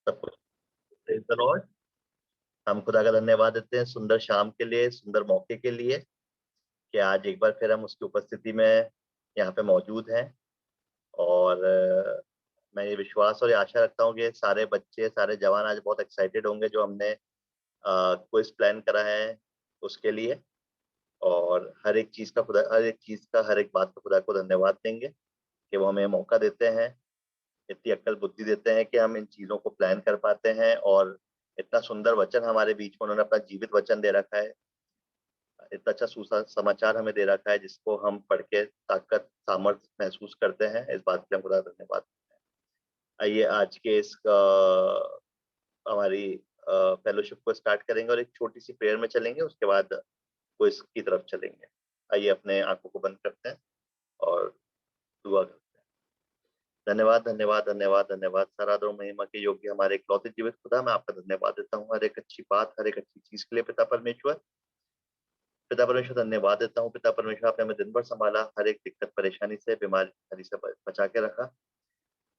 सब कुछ। Praise the Lord. हम खुदा का धन्यवाद देते हैं सुंदर शाम के लिए, सुंदर मौके के लिए कि आज एक बार फिर हम उसकी उपस्थिति में यहाँ पे मौजूद हैं। और मैं ये विश्वास और ये आशा रखता हूँ कि सारे बच्चे, सारे जवान आज बहुत एक्साइटेड होंगे जो हमने क्विज़ प्लान करा है उसके लिए। और हर एक चीज़ का, हर एक बात का खुदा को धन्यवाद देंगे कि वो हमें मौका देते हैं, इतनी अक्ल बुद्धि देते हैं कि हम इन चीज़ों को प्लान कर पाते हैं। और इतना सुंदर वचन हमारे बीच में उन्होंने अपना जीवित वचन दे रखा है, इतना अच्छा समाचार हमें दे रखा है जिसको हम पढ़ के ताकत, सामर्थ्य महसूस करते हैं। इस बात के लिए हम खुदा का धन्यवाद देते हैं। आइए आज के इस हमारी फेलोशिप को स्टार्ट करेंगे और एक छोटी सी प्रेयर में चलेंगे, उसके बाद क्विज़ की तरफ चलेंगे। आइए अपने आंखों को बंद करते हैं और दुआ करते हैं। धन्यवाद, धन्यवाद, धन्यवाद, धन्यवाद। सारा आदर और महिमा के योग्य हमारे इकलौते जीवित खुदा, मैं आपका धन्यवाद देता हूँ हर एक अच्छी बात, हर एक अच्छी चीज के लिए। पिता परमेश्वर, धन्यवाद देता हूँ। पिता परमेश्वर, आपने हमें दिन भर संभाला, हर एक दिक्कत परेशानी से, बीमारी से बचा के रखा।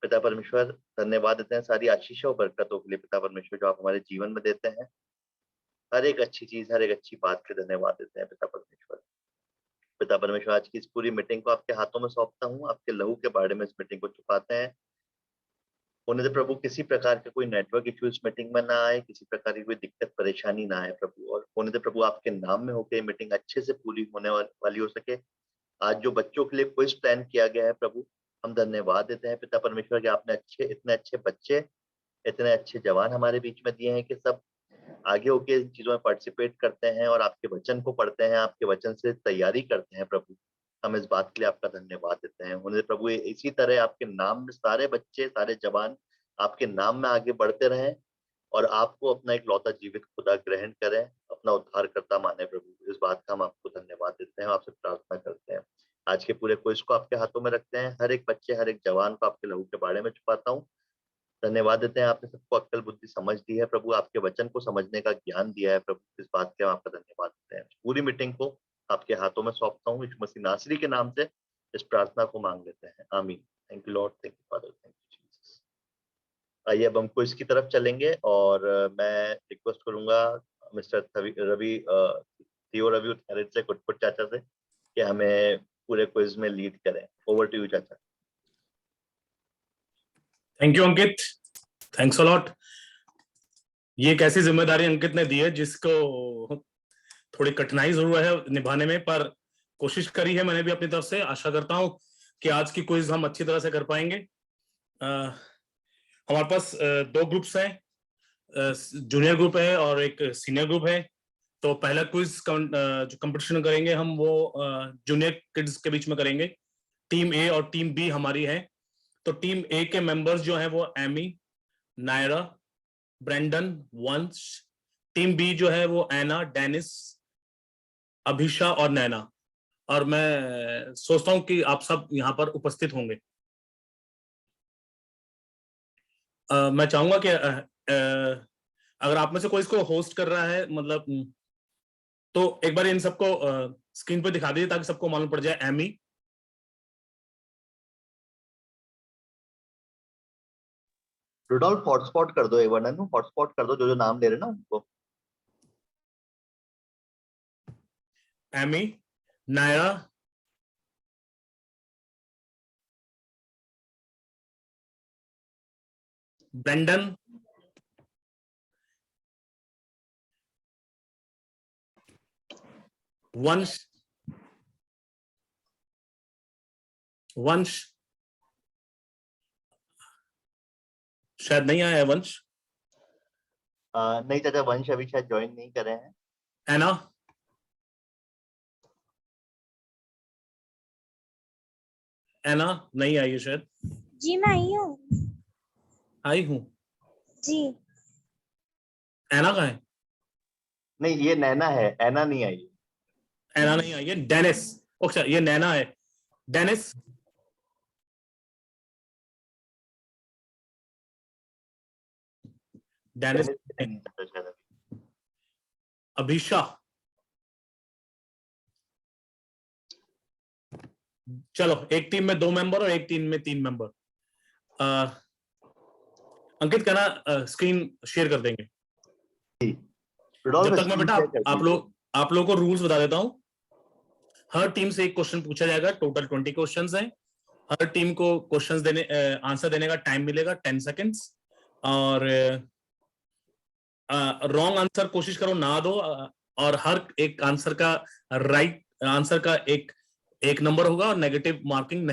पिता परमेश्वर, धन्यवाद देते हैं सारी आशीषों और बरकतों के लिए। पिता परमेश्वर, जो आप हमारे जीवन में देते हैं, हर एक अच्छी चीज, हर एक अच्छी बात के धन्यवाद देते हैं पिता परमेश्वर। पिता परमेश्वर, आज की इस पूरी मीटिंग को आपके हाथों में सौंपता हूँ। आपके लहू के बारे में इस मीटिंग को छुपाते हैं। होने दे प्रभु, किसी प्रकार का कोई नेटवर्क इश्यू इस मीटिंग में ना आए, किसी प्रकार की कोई दिक्कत परेशानी ना आए प्रभु। और होने दे प्रभु, आपके नाम में होकर मीटिंग अच्छे से पूरी होने वाली हो सके। आज जो बच्चों के लिए क्विज प्लान किया गया है प्रभु, हम धन्यवाद देते हैं पिता परमेश्वर कि आपने इतने अच्छे बच्चे, इतने अच्छे जवान हमारे बीच में दिए हैं कि सब आगे होके इन चीजों में पार्टिसिपेट करते हैं और आपके वचन को पढ़ते हैं, आपके वचन से तैयारी करते हैं प्रभु। हम इस बात के लिए आपका धन्यवाद देते हैं। उन्हें प्रभु इसी तरह आपके नाम में सारे बच्चे, सारे जवान आपके नाम में आगे बढ़ते रहें और आपको अपना एक लौता जीवित खुदा ग्रहण करें, अपना उद्धार करता माने प्रभु। इस बात का हम आपको धन्यवाद देते हैं, आपसे प्रार्थना करते हैं। आज के पूरे क्विज को आपके हाथों में रखते हैं। हर एक बच्चे, हर एक जवान को आपके लहू के बारे में छुपाता हूँ। धन्यवाद देते हैं, आपने सबको अक्ल बुद्धि समझ दी है प्रभु, आपके वचन को समझने का ज्ञान दिया है प्रभु। इस बात के हम आपका धन्यवाद देते हैं। पूरी मीटिंग को आपके हाथों में सौंपता हूँ। यीशु मसीह नासरी के नाम से इस प्रार्थना को मांग लेते हैं, आमीन। Thank you Lord, thank you father, thank you Jesus. आइए अब हम क्विज की तरफ चलेंगे और मैं रिक्वेस्ट करूंगा मिस्टर रवि थैरेट से, कुटकुट चाचा से, कि हमें पूरे क्विज में लीड करें। ओवर टू यू चाचा। Thank you Ankit, thanks a lot. ये एक ऐसी जिम्मेदारी अंकित ने दी है जिसको थोड़ी कठिनाई जरूर है निभाने में, पर कोशिश करी है मैंने भी अपनी तरफ से। आशा करता हूं कि आज की क्विज हम अच्छी तरह से कर पाएंगे। हमारे पास दो ग्रुप्स हैं, जूनियर ग्रुप है और एक सीनियर ग्रुप है। तो पहला क्विज जो कंपटीशन करेंगे हम वो जूनियर किड्स के बीच में करेंगे। टीम ए और टीम बी हमारी है। तो टीम ए के मेंबर्स जो है वो एमी, नायरा, ब्रेंडन, वंश। टीम बी जो है वो एना, डेनिस, अभिषा और नैना। और मैं सोचता हूं कि आप सब यहाँ पर उपस्थित होंगे। मैं चाहूंगा कि अगर आप में से कोई इसको होस्ट कर रहा है, मतलब तो एक बार इन सबको स्क्रीन पर दिखा दीजिए ताकि सबको मालूम पड़ जाए। एमी, रुडोल्फ हॉटस्पॉट कर दो एक बार, नन्नू हॉटस्पॉट कर दो, जो जो नाम ले रहे ना उनको। एमी, नायरा, ब्रेंडन, वंश, शायद नहीं आया है वंश। नहीं चाचा, वंश अभी शायद ज्वाइन नहीं करे हैं। एना, एना नहीं आई है शायद। जी मैं आई हूँ। आई हूँ जी। एना कहाँ है? नहीं, ये नैना है, एना नहीं आई। एना नहीं आई है। डेनिस, अच्छा ये नैना है। Dennis, Dennis, Abhisha. चलो, एक टीम में 2 मेंबर और एक टीम में 3 मेंबर। अंकित कहना स्क्रीन शेयर कर देंगे। रुडोल्फ, जब तक मैं screen बेटा share कर दीजिए। आप लोगों को रूल्स बता देता हूं। हर टीम से एक क्वेश्चन पूछा जाएगा, टोटल 20 क्वेश्चंस हैं। हर टीम को क्वेश्चंस देने आंसर देने का टाइम मिलेगा 10 सेकंड्स, और रॉन्ग आंसर कोशिश करो ना दो, और हर एक आंसर का राइट आंसर का एक नंबर होगा, और नेगेटिव मार्किंग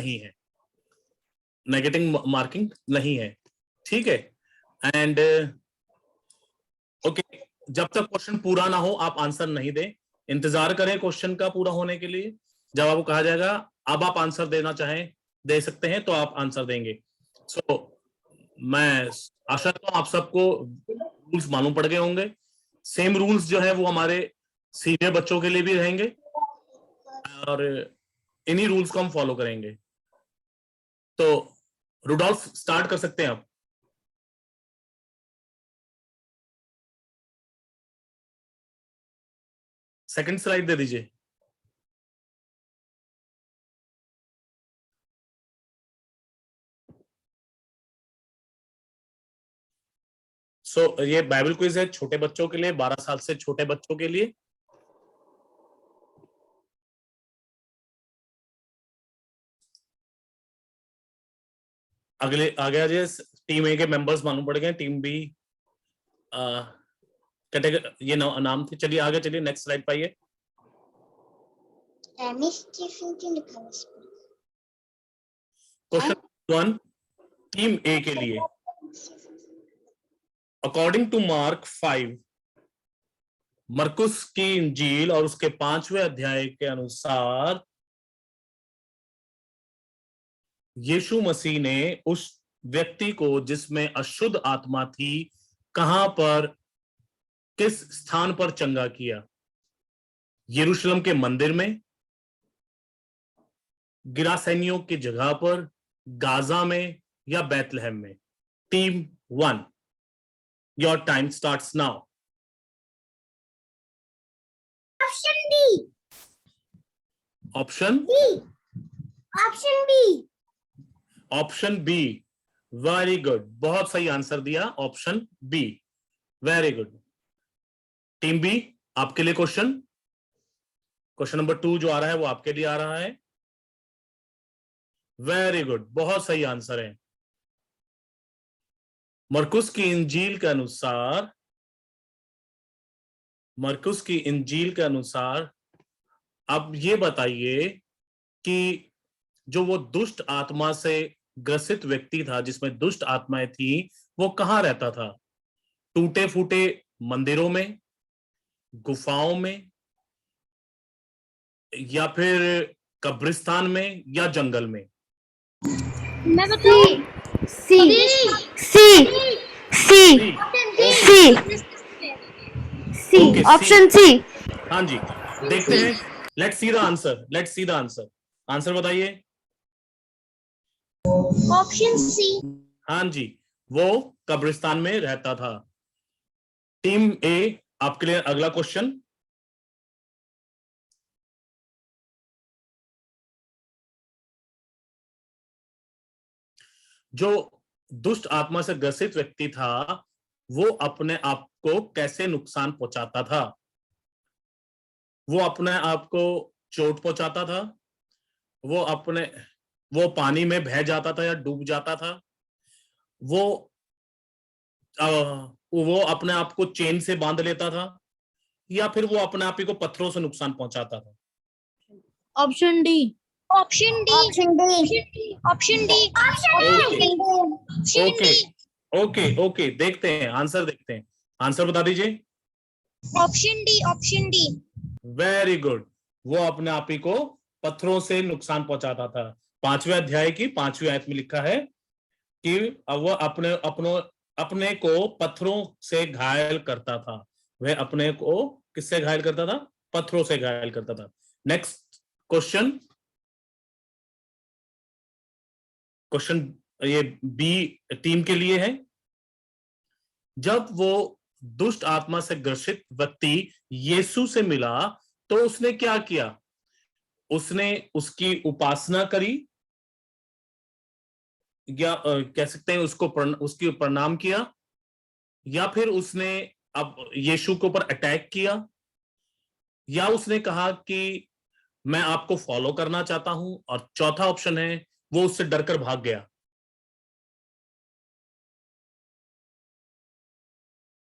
नहीं है, ठीक है। एंड ओके, जब तक क्वेश्चन पूरा ना हो आप आंसर नहीं दें, इंतजार करें क्वेश्चन का पूरा होने के लिए। जब आपको कहा जाएगा अब आप आंसर देना चाहें दे सकते हैं तो आप आंसर देंगे। सो मैं आशा करता हूं आप सबको रूल्स मालूम पड़ गए होंगे। सेम रूल्स जो है वो हमारे सीनियर बच्चों के लिए भी रहेंगे, और इन्हीं रूल्स को हम फॉलो करेंगे। तो रुडोल्फ स्टार्ट कर सकते हैं आप। सेकंड स्लाइड दे दीजिए। ये बाइबल क्विज है छोटे बच्चों के लिए, 12 साल से छोटे बच्चों के लिए। आगे आ जाइए। टीम ए के मेंबर्स मालूम पड़ गए, टीम बी कैटेगरी ये नाम थे। चलिए आगे चलिए, नेक्स्ट स्लाइड पाइए। क्वेश्चन 1 टीम ए के लिए, अकॉर्डिंग टू मार्क 5, मरकुस की इंजील और उसके 5वें अध्याय के अनुसार यीशु मसीह ने उस व्यक्ति को जिसमें अशुद्ध आत्मा थी कहां पर, किस स्थान पर चंगा किया? यरूशलेम के मंदिर में, गिरासेनियों की जगह पर, गाजा में, या बैतलहम में? Team 1, your time starts now. Option D. Option option B. Option B, very good, बहुत सही आंसर दिया, option B, very good. Team B, आपके लिए क्वेश्चन नंबर 2 जो आ रहा है वो आपके लिए आ रहा है। वेरी गुड, बहुत सही आंसर है। मरकुस की इंजील के अनुसार अब ये बताइए कि जो वो दुष्ट आत्मा से ग्रसित व्यक्ति था, जिसमें दुष्ट आत्माएं थी, वो कहां रहता था? टूटे फूटे मंदिरों में, गुफाओं में, या फिर कब्रिस्तान में, या जंगल में? मैं बताऊं? C C C C option C. हाँ जी, देखते हैं। Let's see the answer. Answer बताइए। Option C. हाँ जी, वो कब्रिस्तान में रहता था। टीम ए, आपके लिए अगला क्वेश्चन। जो दुष्ट आत्मा से ग्रसित व्यक्ति था वो अपने आप को कैसे नुकसान पहुंचाता था? वो अपने आप को चोट पहुंचाता था, वो पानी में बह जाता था या डूब जाता था, वो अपने आप को चेन से बांध लेता था, या फिर वो अपने आप ही को पत्थरों से नुकसान पहुंचाता था? Option D. Option D. Option D. Option D. Okay, देखते हैं आंसर बता दीजिए। Option D. Option D. Very good, वो अपने आप ही को पत्थरों से नुकसान पहुंचाता था। 5वें अध्याय की 5वीं आयत में लिखा है कि वह अपने को पत्थरों से घायल करता था। वह अपने को किससे घायल करता था? पत्थरों से घायल करता था। नेक्स्ट क्वेश्चन ये बी टीम के लिए है। जब वो दुष्ट आत्मा से ग्रसित व्यक्ति यीशु से मिला तो उसने क्या किया? उसने उसकी उपासना करी, या कह सकते हैं उसको उसकी प्रणाम किया, या फिर उसने अब यीशु के ऊपर अटैक किया, या उसने कहा कि मैं आपको फॉलो करना चाहता हूं, और चौथा ऑप्शन है वो उससे डरकर भाग गया।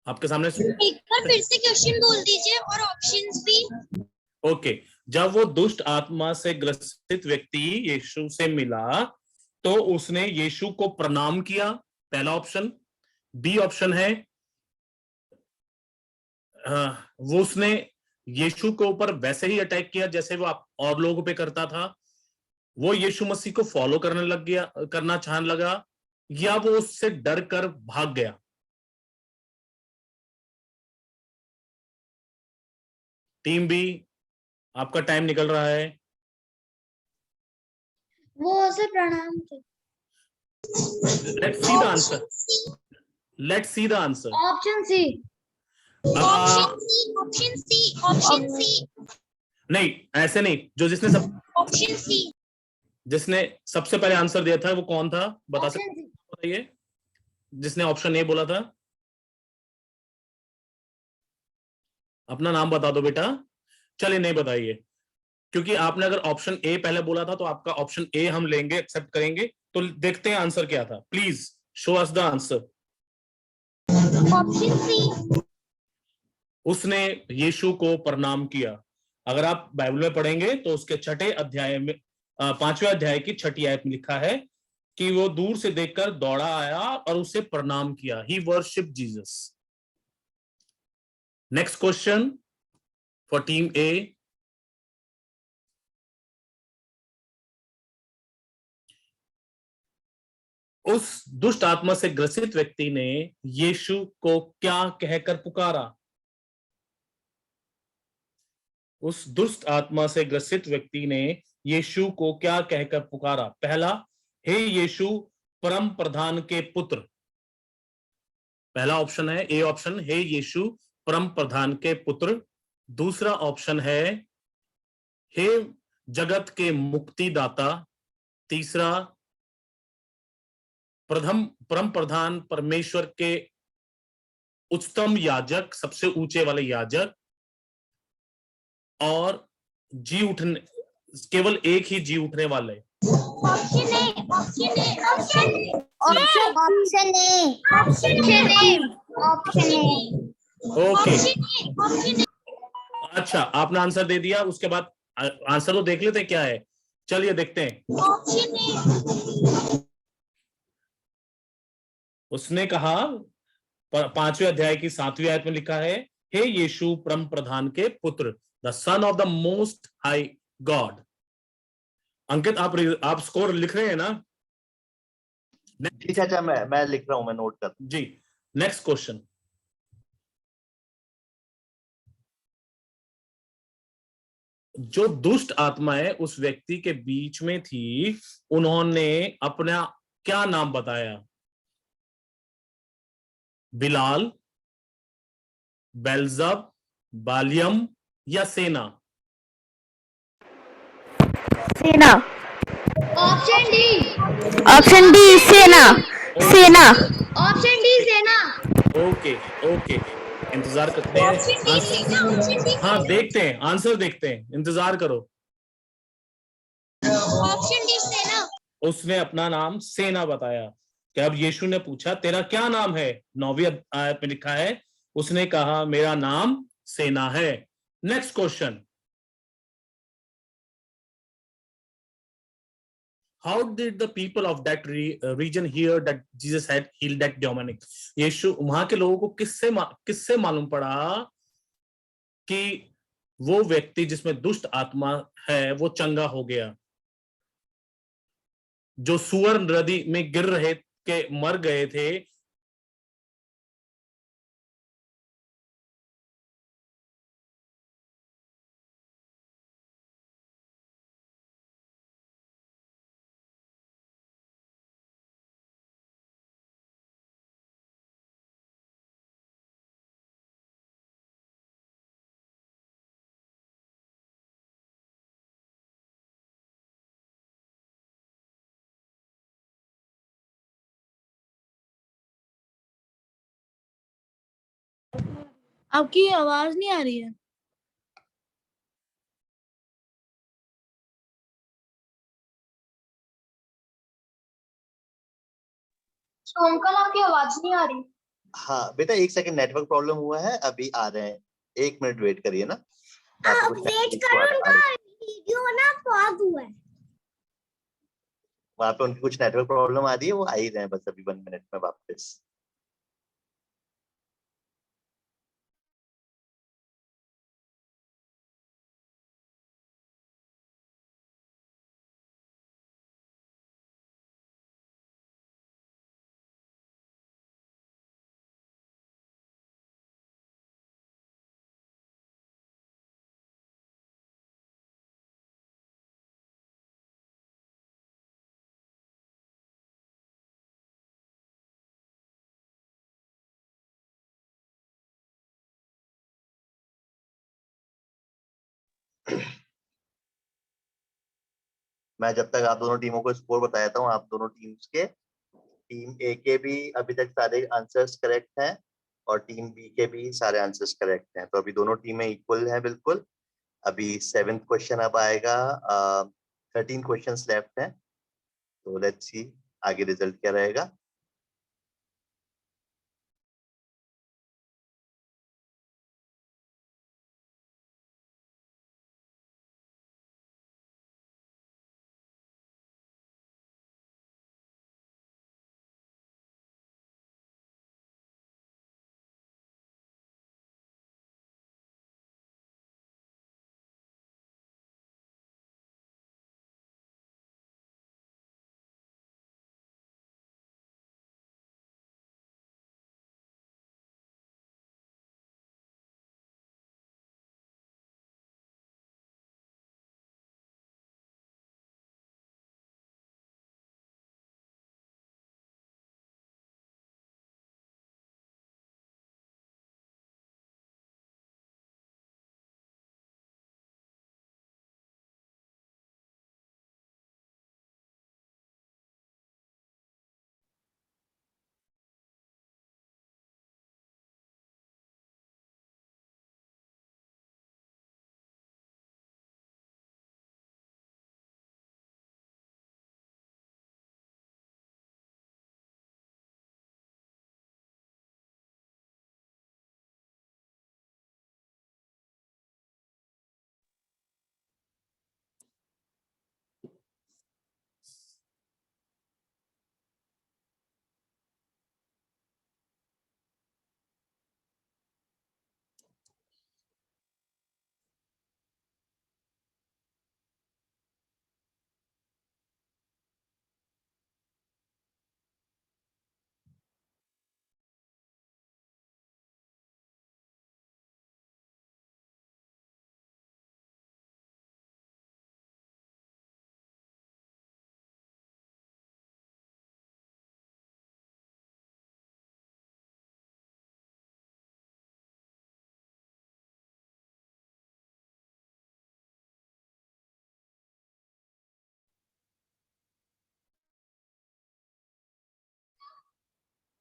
आपके सामने एक बार फिर से क्वेश्चन बोल दीजिए और ऑप्शंस भी। ओके, जब वो दुष्ट आत्मा से ग्रसित व्यक्ति यीशु से मिला तो उसने यीशु को प्रणाम किया, पहला ऑप्शन। बी ऑप्शन है वो उसने यीशु के ऊपर वैसे ही अटैक किया जैसे वो और लोगों पे करता था, वो यीशु मसीह को फॉलो करना चाहने लगा, या वो उससे डर कर भाग गया। टीम बी, आपका टाइम निकल रहा है। वो उसे प्रणाम थे। Let's see the answer, let's see the answer. Option C. Option C. Option C. नहीं, ऐसे नहीं, ऑप्शन सी। जिसने सबसे पहले आंसर दिया था वो कौन था, बता सकते हैं? बताइए, जिसने ऑप्शन ए बोला था, अपना नाम बता दो बेटा। चलिए नहीं बताइए, क्योंकि आपने अगर ऑप्शन ए पहले बोला था तो आपका ऑप्शन ए हम लेंगे, एक्सेप्ट करेंगे। तो देखते हैं आंसर क्या था, please show us the answer. Option C. उसने यीशु को प्रणाम किया। अगर आप बाइबल में पढ़ेंगे तो उसके छठे अध्याय में 5वें अध्याय की छठी आयत में लिखा है कि वो दूर से देखकर दौड़ा आया और उसे प्रणाम किया। He worship Jesus. Next question for team A. उस दुष्ट आत्मा से ग्रसित व्यक्ति ने यीशु को क्या कहकर पुकारा? उस दुष्ट आत्मा से ग्रसित व्यक्ति ने यीशु को क्या कहकर पुकारा? पहला, हे यीशु परम प्रधान के पुत्र। पहला ऑप्शन है ए ऑप्शन, हे यीशु परम प्रधान के पुत्र। दूसरा ऑप्शन है हे जगत के मुक्तिदाता। तीसरा, परम प्रधान परमेश्वर के उच्चतम याजक, सबसे ऊंचे वाले याजक। और जी उठने, केवल एक ही जी उठने वाले। Option A. Option A. Option A. Option A. Option A. Okay, अच्छा आपने आंसर दे दिया, उसके बाद आंसर तो देख लेते क्या है। चलिए देखते हैं। Option A. उसने कहा, 5वें अध्याय की 7वीं आयत में लिखा है, हे यीशु परम प्रधान के पुत्र, the son of the most high God. Ankit आप स्कोर लिख रहे हैं ना? जी चाचा, मैं लिख रहा हूं, मैं नोट कर। जी, नेक्स्ट क्वेश्चन। जो दुष्ट आत्माएं उस व्यक्ति के बीच में थी, उन्होंने अपना क्या नाम बताया? बिलाल, बेल्जब, बालियम या सेना? सेना। Option D. ऑप्शन डी सेना। सेना। ऑप्शन डी सेना। ओके ओके, इंतजार करते हैं। हाँ देखते हैं, आंसर देखते हैं, इंतजार करो। ऑप्शन डी सेना। उसने अपना नाम सेना बताया। कि अब यीशु ने पूछा तेरा क्या नाम है? 9वीं आयत में लिखा है, उसने कहा मेरा नाम सेना है। Next question. How did the people of that region hear that Jesus had healed that demonic? यीशु, वहां के लोगों को किससे मालूम पड़ा कि वो व्यक्ति जिसमें दुष्ट आत्मा है वो चंगा हो गया? जो सुअर नदी में गिर रहे के मर गए थे, आपकी आवाज नहीं आ रही है। अंकल आपकी आवाज नहीं आ रही। हाँ बेटा, एक सेकंड, नेटवर्क प्रॉब्लम हुआ है, अभी आ रहे हैं, 1 मिनट वेट करिए ना। आप वेट करो, उनका वीडियो ना पॉज हुआ है। वहाँ पे उनकी कुछ नेटवर्क प्रॉब्लम आ रही है, वो आ ही रहे हैं बस अभी 1 मिनट में वापस। मैं जब तक आप दोनों टीमों को स्कोर बताता हूँ, आप दोनों टीम्स के, टीम ए के भी अभी तक सारे आंसर्स करेक्ट हैं और टीम बी के भी सारे आंसर्स करेक्ट हैं, तो अभी दोनों टीमें इक्वल हैं बिल्कुल। अभी 7th क्वेश्चन अब आएगा, 13 क्वेश्चंस लेफ्ट हैं, तो लेट्स सी आगे रिजल्ट क्या रहेगा।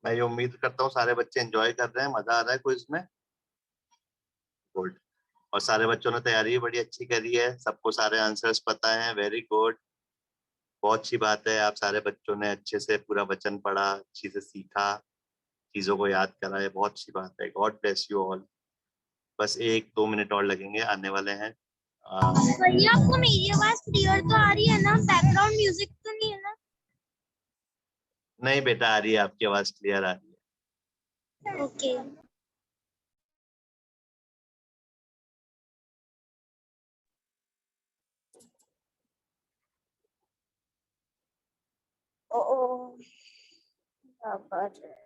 मैं ये उम्मीद करता हूँ सारे बच्चे एंजॉय कर रहे हैं, मजा आ रहा है क्विज में। गुड। और सारे बच्चों ने तैयारी भी बड़ी अच्छी करी है, सबको सारे आंसर्स पता है, वेरी गुड। बहुत अच्छी बात है, आप सारे बच्चों ने अच्छे से पूरा वचन पढ़ा, अच्छी से सीखा, चीजों को याद करा, है बहुत अच्छी बात है। God bless you all. बस 1-2 मिनट और लगेंगे, आने वाले हैं। भैया आपको मेरी आवाज क्लियर तो आ रही है ना? बैकग्राउंड म्यूजिक तो नहीं है ना? नहीं बेटा, आ रही है, आपकी आवाज क्लियर आ रही है। ओके। ओ क्या बात है।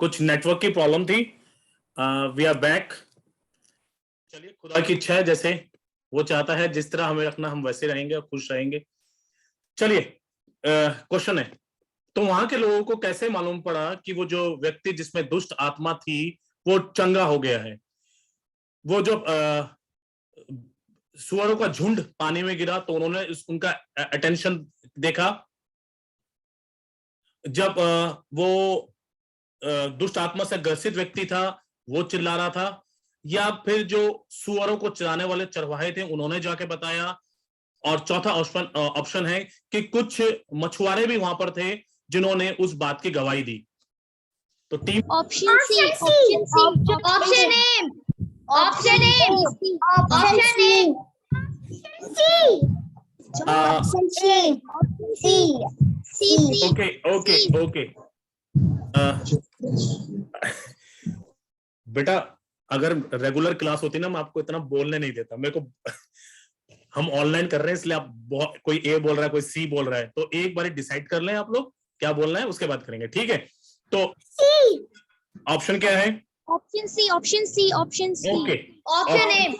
कुछ नेटवर्क की प्रॉब्लम थी। We are back. चलिए, खुदा की इच्छा है, जैसे वो चाहता है, जिस तरह हमें रखना हम वैसे रहेंगे और खुश रहेंगे। चलिए, क्वेश्चन है, तो वहां के लोगों को कैसे मालूम पड़ा कि वो जो व्यक्ति जिसमें दुष्ट आत्मा थी वो चंगा हो गया है? वो जो सुअरों का झुंड पानी में गिरा तो उन्होंने उनका अटेंशन देखा। जब वो दुष्ट आत्मा से ग्रसित व्यक्ति था वो चिल्ला रहा था, या फिर जो सुअरों को चराने वाले चरवाहे थे उन्होंने जाके बताया? और चौथा ऑप्शन है कि कुछ मछुआरे भी वहां पर थे जिन्होंने उस बात की गवाही दी। तो team option C, option C, option A, option A, option A, C. Okay बेटा, अगर रेगुलर क्लास होती ना मैं आपको इतना बोलने नहीं देता। मेरे को हम ऑनलाइन कर रहे हैं इसलिए आप कोई ए बोल रहा है कोई सी बोल रहा है, तो एक बार डिसाइड कर लें आप लोग क्या बोलना है, उसके बाद करेंगे, ठीक है? तो ऑप्शन क्या है? Option C, option C, option C. Okay, option A,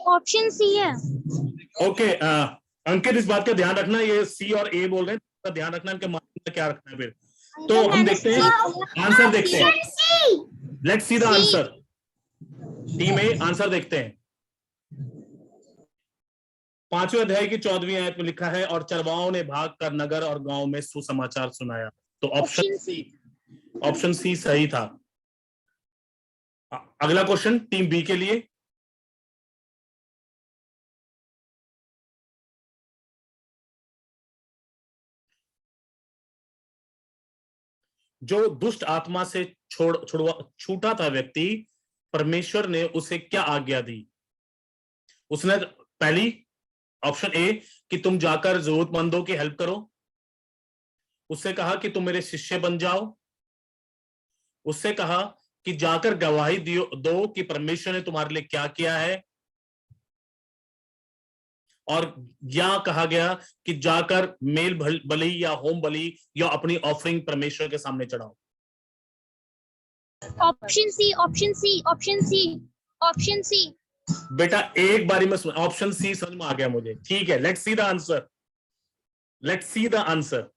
option C है। ओके अंकित इस बात का ध्यान रखना, ये सी और ए बोल रहे हैं, इसका ध्यान रखना इनके मार्क्स में क्या रखना है फिर। तो हम देखते हैं, आंसर देखते हैं। Let's see the answer. Team A answer देखते हैं। 5वें अध्याय की 14वीं आयत में लिखा है, और चरवाहों ने भाग कर नगर और गांव में सुसमाचार सुनाया। तो ऑप्शन सी सही था। अगला क्वेश्चन टीम बी के लिए। जो दुष्ट आत्मा से छूटा था व्यक्ति, परमेश्वर ने उसे क्या आज्ञा दी? उसने पहली ऑप्शन ए कि तुम जाकर जरूरतमंदों की हेल्प करो। उससे कहा कि तुम मेरे शिष्य बन जाओ। उससे कहा कि जाकर गवाही दो कि परमेश्वर ने तुम्हारे लिए क्या किया है। और या कहा गया कि जाकर मेल बलि या होम बलि या अपनी ऑफरिंग परमेश्वर के सामने चढ़ाओ। Option C, option C, option C, option C. बेटा एक बारी में ऑप्शन सी समझ में आ गया मुझे, ठीक है। Let's see the answer, let's see the answer.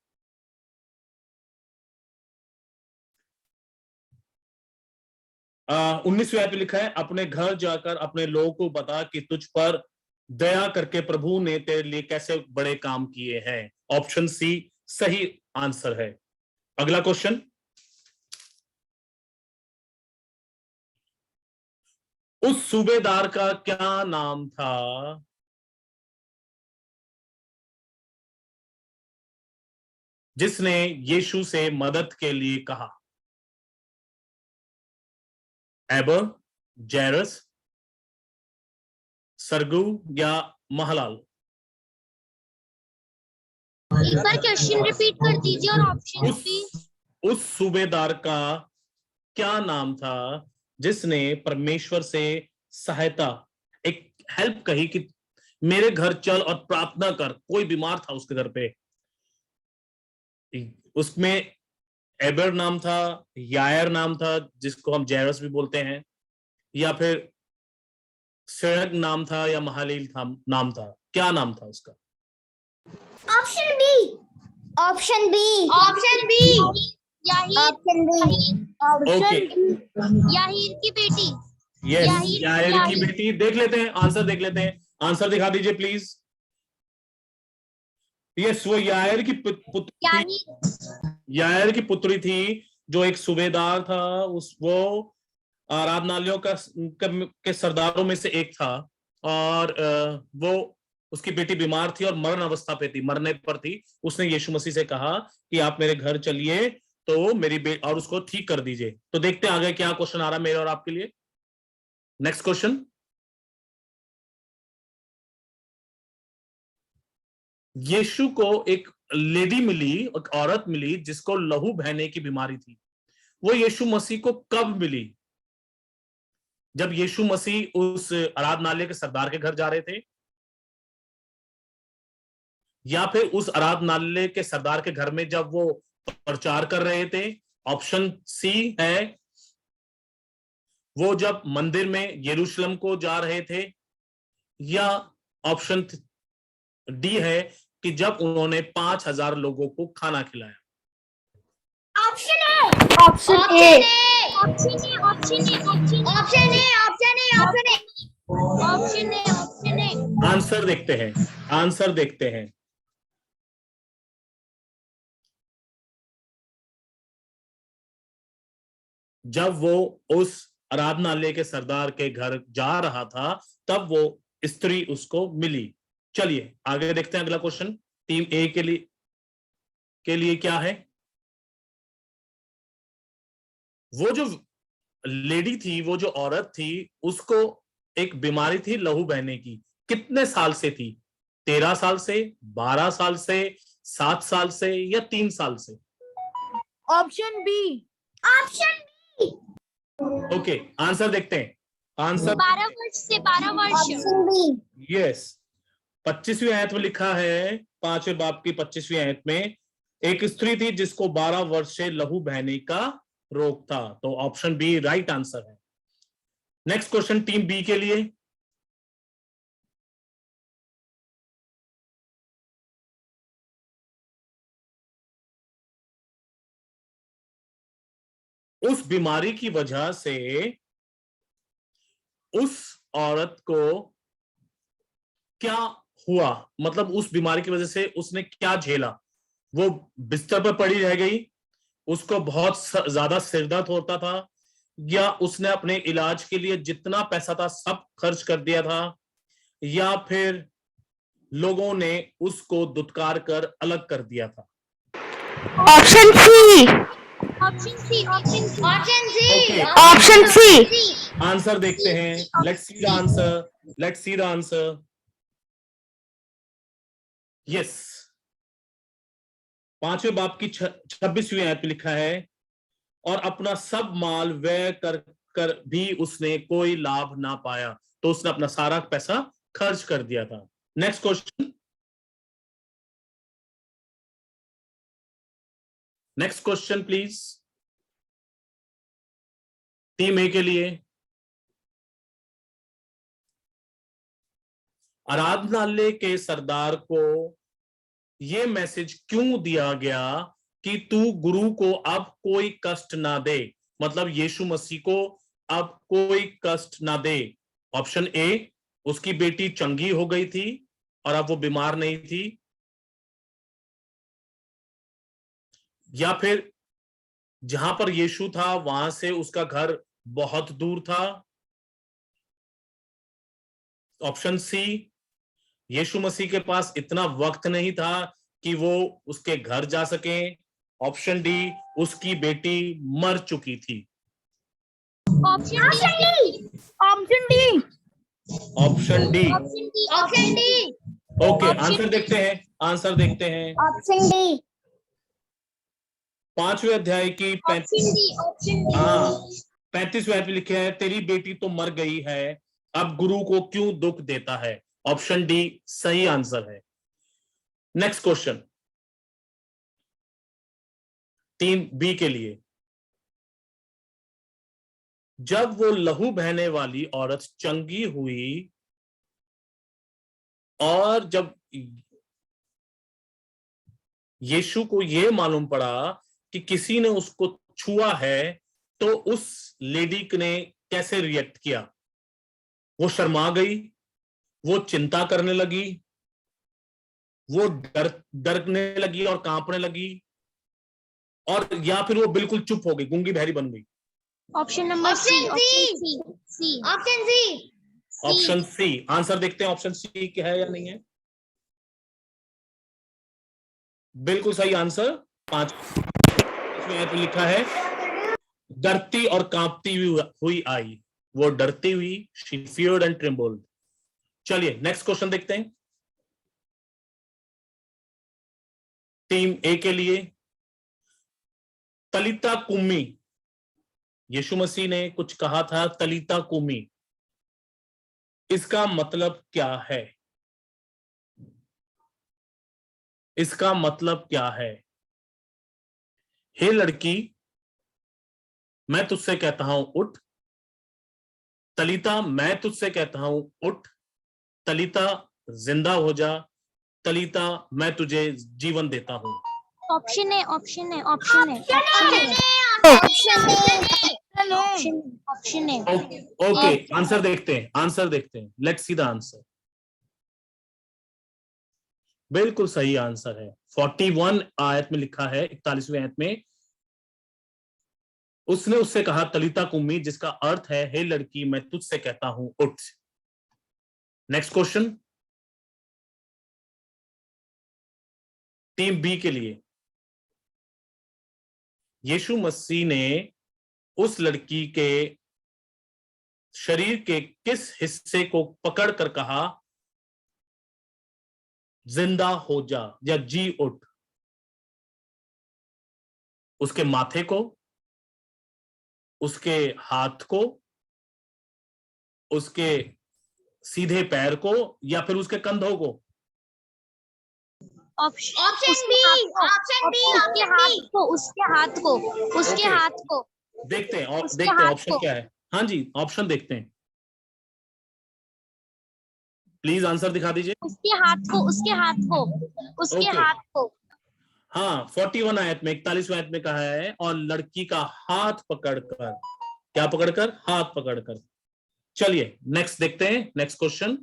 आ, 19वीं आयत में लिखा है, अपने घर जाकर अपने लोगों को बता कि तुझ पर दया करके प्रभु ने तेरे लिए कैसे बड़े काम किए हैं। ऑप्शन सी सही आंसर है। अगला क्वेश्चन, उस सूबेदार का क्या नाम था जिसने यीशु से मदद के लिए कहा? एबर, जैरस, सरगू या महलाल? एक बार क्वेश्चन रिपीट कर दीजिए और ऑप्शन भी। उस सूबेदार का क्या नाम था जिसने परमेश्वर से सहायता, एक हेल्प कही कि मेरे घर चल और प्रार्थना कर। कोई बीमार था उसके घर पे, उसमें एबर नाम था, यायर नाम था जिसको हम जैरस भी बोलते हैं, या फिर सेरग नाम था, या महालील नाम था। क्या नाम था उसका? Option B, option B, option B, option B, okay, याहीर की बेटी। यस, यायर की बेटी। देख लेते हैं आंसर, देख लेते हैं आंसर, दिखा दीजिए प्लीज। यस, वो यायर की पुत्री, यायर की पुत्री थी जो एक सूबेदार था। वो आराधनालयों के सरदारों में से एक था, और वो उसकी बेटी बीमार थी और मरण अवस्था पे थी, मरने पर थी। उसने यीशु मसीह से कहा कि आप मेरे घर चलिए तो मेरी बेटी और उसको ठीक कर दीजिए। तो देखते हैं आगे क्या क्वेश्चन आ रहा है मेरे और आपके लिए। नेक्स्ट क्वेश्चन, यीशु को एक लेडी मिली, एक औरत मिली जिसको लहू बहने की बीमारी थी। वो यीशु मसीह को कब मिली? जब यीशु मसीह उस आराधनालय के सरदार के घर जा रहे थे, या फिर उस आराधनालय के सरदार के घर में जब वो प्रचार कर रहे थे? ऑप्शन सी है, वो जब मंदिर में यरूशलेम को जा रहे थे, या ऑप्शन डी है कि जब उन्होंने 5,000 लोगों को खाना खिलाया। Option A, option A, option A, option A, option option A, option A, option A, option A, option A. Answer देखते हैं, आंसर देखते हैं। जब वो उस आराधनालय के सरदार के घर जा रहा था तब वो स्त्री उसको मिली। चलिए आगे देखते हैं अगला क्वेश्चन। टीम ए के लिए क्या है? वो जो लेडी थी, वो जो औरत थी, उसको एक बीमारी थी लहू बहने की। कितने साल से थी? 13 साल से, 12 साल से, 7 साल से या 3 साल से? Option B, option B, okay answer देखते हैं। आंसर 12 वर्ष से, 12 वर्ष। ऑप्शन बी, यस, 25वीं आयत में लिखा है, 5वें बाब की 25वीं आयत में, एक स्त्री थी जिसको 12 वर्ष से लहू बहने का रोग था। तो ऑप्शन बी राइट आंसर है। नेक्स्ट क्वेश्चन टीम बी के लिए। उस बीमारी की वजह से उस औरत को क्या हुआ, मतलब उस बीमारी की वजह से उसने क्या झेला? वो बिस्तर पर पड़ी रह गई, उसको बहुत ज्यादा सिर दर्द होता था, या उसने अपने इलाज के लिए जितना पैसा था सब खर्च कर दिया था, या फिर लोगों ने उसको दुत्कार कर अलग कर दिया था? Option C, option C, option C, option C, Okay. Option C, answer देखते हैं। Let's see the answer, let's see the answer. Yes, 5वें बाब की 26वीं आयत में लिखा है, और अपना सब माल व्यय कर भी उसने कोई लाभ ना पाया। तो उसने अपना सारा पैसा खर्च कर दिया था। Next question, next question please team A के लिए। आराधनालय के सरदार को यह मैसेज क्यों दिया गया कि तू गुरु को अब कोई कष्ट ना दे, मतलब यीशु मसीह को अब कोई कष्ट ना दे? ऑप्शन ए, उसकी बेटी चंगी हो गई थी और अब वो बीमार नहीं थी, या फिर जहां पर यीशु था वहां से उसका घर बहुत दूर था। ऑप्शन सी, यीशु मसीह के पास इतना वक्त नहीं था कि वो उसके घर जा सके। ऑप्शन डी, उसकी बेटी मर चुकी थी। Option D, option D, option D, option D, option D, okay Option answer D. देखते हैं, आंसर देखते हैं। ऑप्शन डी, 5वें अध्याय की ऑप्शन डी, ऑप्शन डी। हाँ 35वें आयत में लिखे है, तेरी बेटी तो मर गई है, अब गुरु को क्यों दुख देता है? ऑप्शन डी सही आंसर है। नेक्स्ट क्वेश्चन टीम बी के लिए। जब वो लहू बहने वाली औरत चंगी हुई और जब यीशु को यह मालूम पड़ा कि किसी ने उसको छुआ है, तो उस लेडी ने कैसे रिएक्ट किया? वो शर्मा गई, वो चिंता करने लगी, वो डरने लगी और कांपने लगी, और या फिर वो बिल्कुल चुप हो गई, गूंगी बहरी बन गई? Option number C, Option option C, C, option C, option C, answer देखते हैं ऑप्शन सी क्या है या नहीं है। बिल्कुल सही आंसर। 5 में लिखा है, डरती और कांपती हुई आई, वो डरती हुई, शी फियर्ड एंड ट्रेम्बल्ड। चलिए नेक्स्ट क्वेश्चन देखते हैं टीम ए के लिए। तलीता कुम्मी, यीशु मसीह ने कुछ कहा था तलीता कुम्मी, इसका मतलब क्या है? इसका मतलब क्या है? हे लड़की, मैं तुझसे कहता हूं उठ। तलीता, मैं तुझसे कहता हूं उठ। तलीता जिंदा हो जा, तलीता मैं तुझे जीवन देता हूँ। ऑप्शन है, ऑप्शन है, ऑप्शन है, ऑप्शन है। ओके, आंसर देखते हैं, आंसर देखते हैं। Let's see the answer. बिल्कुल सही आंसर है। 41 आयत में लिखा है, 41वीं आयत में, उसने उससे कहा तलीता कुम्मी, जिसका अर्थ है हे लड़की मैं तुझसे कहता हूं उठ। नेक्स्ट क्वेश्चन टीम बी के लिए। यीशु मसीह ने उस लड़की के शरीर के किस हिस्से को पकड़कर कहा जिंदा हो जा या जी उठ? उसके माथे को, उसके हाथ को, उसके सीधे पैर को, या फिर उसके कंधों को? ऑप्शन बी, ऑप्शन बी, उसके हाथ को, उसके हाथ को, उसके Okay. हाथ को। देखते हैं और उसके देखते हैं हाथ ऑप्शन को। क्या है। हाँ जी, ऑप्शन देखते हैं, प्लीज आंसर दिखा दीजिए। उसके हाथ को, उसके हाथ को, उसके Okay. हाथ को। हाँ, 41 आयत में, 41वें आयत में कहा है और लड़की का हाथ पकड़कर, क्या पकड़कर? हाथ पकड़कर। चलिए नेक्स्ट देखते हैं, नेक्स्ट क्वेश्चन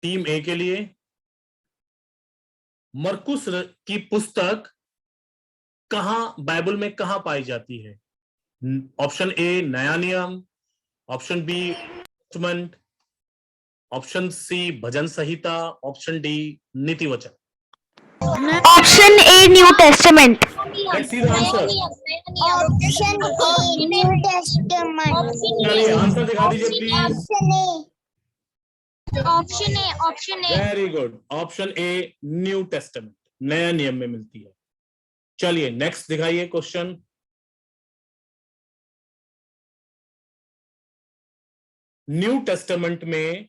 टीम ए के लिए। मरकुस की पुस्तक कहां, बाइबल में कहां पाई जाती है? ऑप्शन ए नया नियम, option B Testament, option C भजन संहिता, ऑप्शन डी नीति वचन। Option A New Testament. Let's see the answer. Option A New Testament. चलिए आंसर दिखा दीजिए please. Option A, option A. Very good, option A New Testament, नया नियम में मिलती है। चलिए नेक्स्ट दिखाइए क्वेश्चन। न्यू टेस्टामेंट में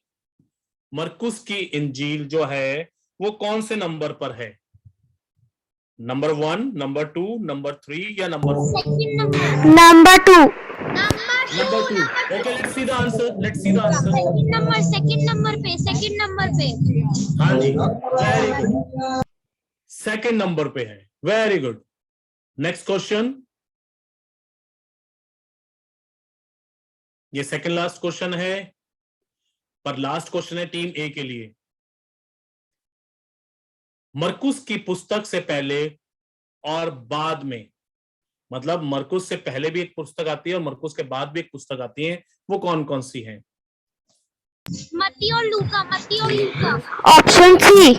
मरकुस की इंजील जो है वो कौन से नंबर पर है? नंबर 1, नंबर 2, नंबर 3 या number 4? Number 2। Number 2। Okay, let's see the answer, let's see the answer. Second number पे, सेकंड नंबर पे। हाँ जी, वेरी गुड, सेकंड नंबर पे है, वेरी गुड। नेक्स्ट क्वेश्चन, ये सेकंड लास्ट क्वेश्चन है, पर लास्ट क्वेश्चन है टीम ए के लिए। मरकुस की पुस्तक से पहले और बाद में, मतलब मरकुस से पहले भी एक पुस्तक आती है और मरकुस के बाद भी एक पुस्तक आती है, वो कौन कौन सी है? मत्ती और लूका, मत्ती और लूका। Option C.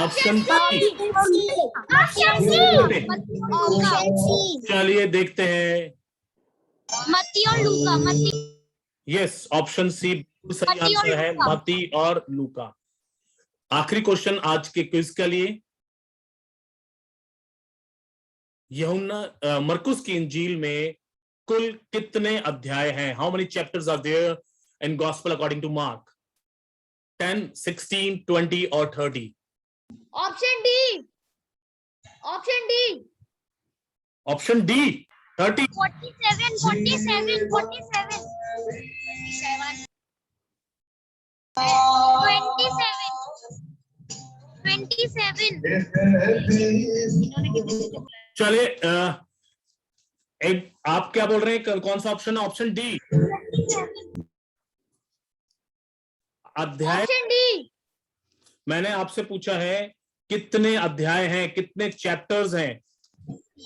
Option C. चलिए देखते हैं। मत्ती और लूका, मत्ती। यस, ऑप्शन सी सही मत्ती और आंसर है, लूका। मत्ती और लूका। आखिरी क्वेश्चन आज के क्विज के लिए। यूहन्ना मरकुस की इंजील में कुल कितने अध्याय हैं? How many chapters are there in gospel according to Mark? 10, 16, 20 और 30? Option D. Option D. Option D 30। 47, 47, 47। 27। चलिए एक आप क्या बोल रहे हैं, कौन सा ऑप्शन है? ऑप्शन डी अध्याय। Option D. मैंने आपसे पूछा है कितने अध्याय हैं, कितने चैप्टर्स हैं?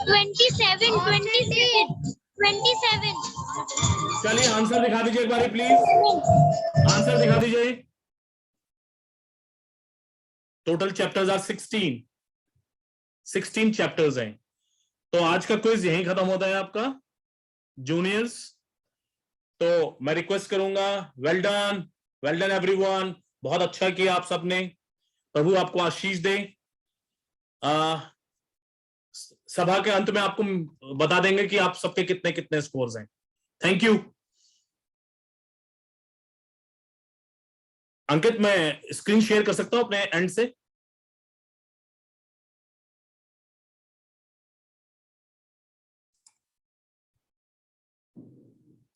27, 27, 27। चलिए आंसर दिखा दीजिए एक बार प्लीज, आंसर दिखा दीजिए। टोटल चैप्टर्स आर 16 चैप्टर्स हैं। तो आज का क्विज यहीं खत्म होता है आपका जूनियर्स। तो मैं रिक्वेस्ट करूंगा, वेल डन एवरीवन, बहुत अच्छा किया आप सबने, प्रभु आपको आशीष दे। सभा के अंत में आपको बता देंगे कि आप सबके कितने कितने स्कोर्स हैं। Thank you. अंकित, मैं स्क्रीन शेयर कर सकता हूं अपने एंड से?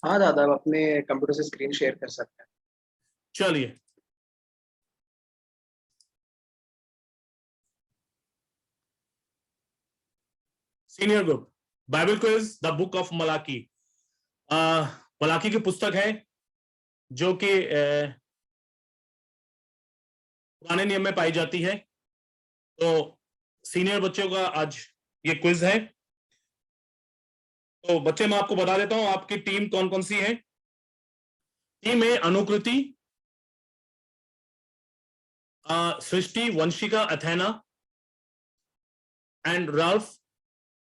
हाँ दादा, आप अपने कंप्यूटर से स्क्रीन शेयर कर सकते हैं। चलिए senior group, Bible quiz the book of Malachi. Malachi की पुस्तक है जो कि पुराने नियम में पाई जाती है। तो सीनियर बच्चों का आज ये क्विज है। तो बच्चे मैं आपको बता देता हूं आपकी टीम कौन कौन सी है। Team A Anukriti, Srishti, Vanshika, Athena and Ralph.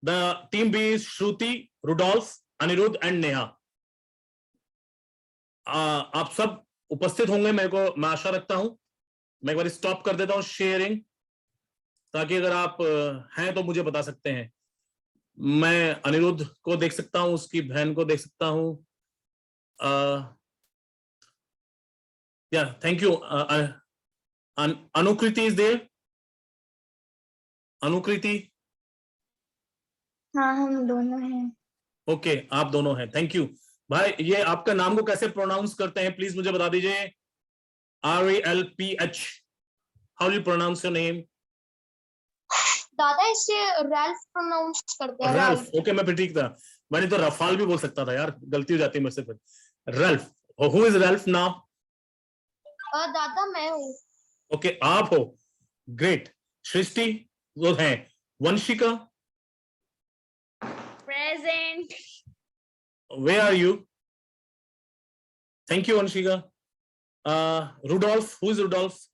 The team B is Shruti, Rudolph, Aniruddh and Neha. आप सब उपस्थित होंगे मैं आशा रखता हूं। मैं एक बार स्टॉप कर देता हूं शेयरिंग, ताकि अगर आप हैं तो मुझे बता सकते हैं। मैं अनिरुद्ध को देख सकता हूं, उसकी बहन को देख सकता हूं। या thank you. Anukriti is there? Anukriti? हाँ, हम दोनों हैं। ओके, आप दोनों हैं, थैंक यू। भाई ये आपका नाम को कैसे प्रोनाउंस करते हैं प्लीज मुझे बता दीजिए। RALPH, how do you pronounce your name? दादा इसे रैल्फ प्रोनाउंस करते हैं। रैल्फ, ओके, मैं फिर ठीक था। मैंने तो रफाल भी बोल सकता था यार, गलती हो जाती है मुझसे फिर। Ralph, who is Ralph now? दादा मैं हूँ। ओके, आप हो, ग्रेट। सृष्टि वो है। Vanshika, present. where are you? Thank you, Vanshika. Rudolph, who is Rudolph?